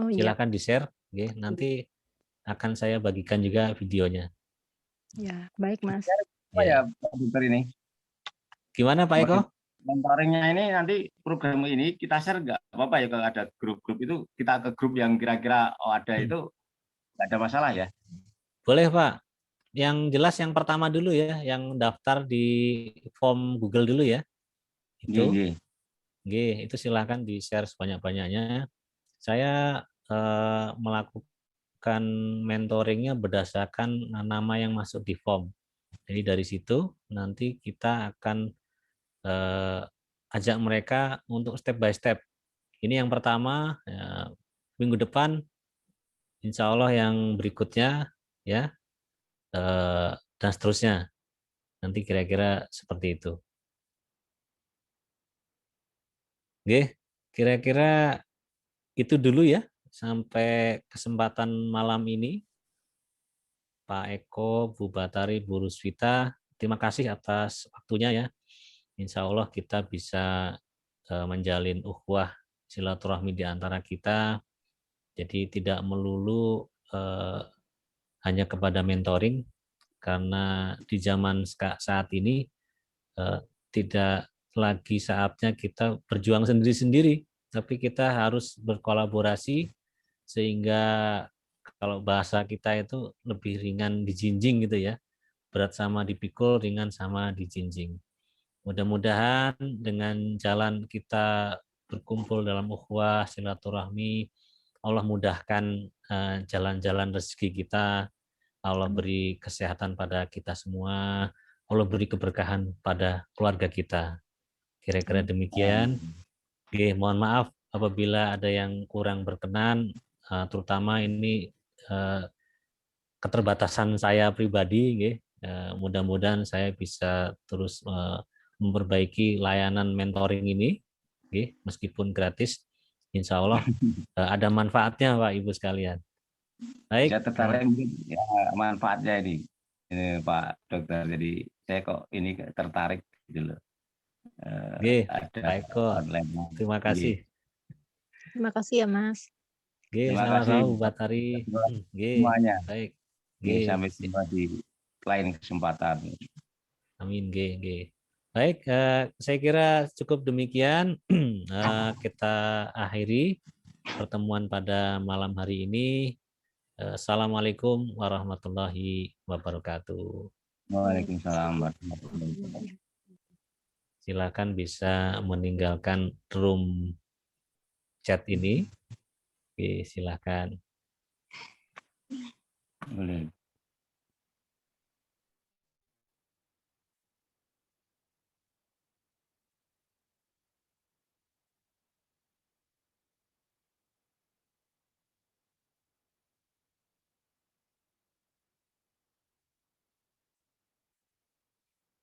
Oh iya, Silakan di-share, oke. Nanti akan saya bagikan juga videonya. ya baik Mas. Apa ya Pak Dokter ini? Gimana Pak Eko? mentoringnya ini nanti program ini kita share nggak apa-apa ya kalau ada grup-grup itu kita ke grup yang kira-kira ada itu nggak ada masalah ya. Boleh Pak. Yang jelas yang pertama dulu ya, yang daftar di form Google dulu ya. Itu, itu silahkan di-share sebanyak-banyaknya. Saya melakukan mentoringnya berdasarkan nama yang masuk di form. Jadi dari situ nanti kita akan ajak mereka untuk step by step. Ini yang pertama, ya, minggu depan, insya Allah yang berikutnya, ya, dan seterusnya. Nanti kira-kira seperti itu. Oke, kira-kira itu dulu ya, sampai kesempatan malam ini. Pak Eko, Bu Batari, Bu Rusvita, terima kasih atas waktunya ya. Insya Allah kita bisa menjalin ukhuwah silaturahmi di antara kita. Jadi tidak melulu hanya kepada mentoring, karena di zaman saat ini tidak lagi saatnya kita berjuang sendiri-sendiri, tapi kita harus berkolaborasi sehingga kalau bahasa kita itu lebih ringan dijinjing gitu ya. Berat sama dipikul, ringan sama dijinjing. Mudah-mudahan dengan jalan kita berkumpul dalam ukhuwah silaturahmi, Allah mudahkan jalan-jalan rezeki kita, Allah beri kesehatan pada kita semua, Allah beri keberkahan pada keluarga kita. Kira-kira demikian. Oke, mohon maaf apabila ada yang kurang berkenan, terutama ini keterbatasan saya pribadi. Mudah-mudahan saya bisa terus memperbaiki layanan mentoring ini, meskipun gratis. Insya Allah ada manfaatnya Pak Ibu sekalian. Baik. Saya tertarik ya, manfaatnya ini Pak Dokter. Jadi saya kok ini tertarik gitu loh. Ada Pak Eko, online. terima kasih. Terima kasih ya Mas. Terima Sama-sama kasih Bu Batari. semuanya. Baik. Sampai jumpa di lain kesempatan. Amin. Baik, saya kira cukup demikian. Kita akhiri pertemuan pada malam hari ini. Assalamualaikum warahmatullahi wabarakatuh. Waalaikumsalam warahmatullahi wabarakatuh. Silakan bisa meninggalkan room chat ini. Oke, silakan. Boleh.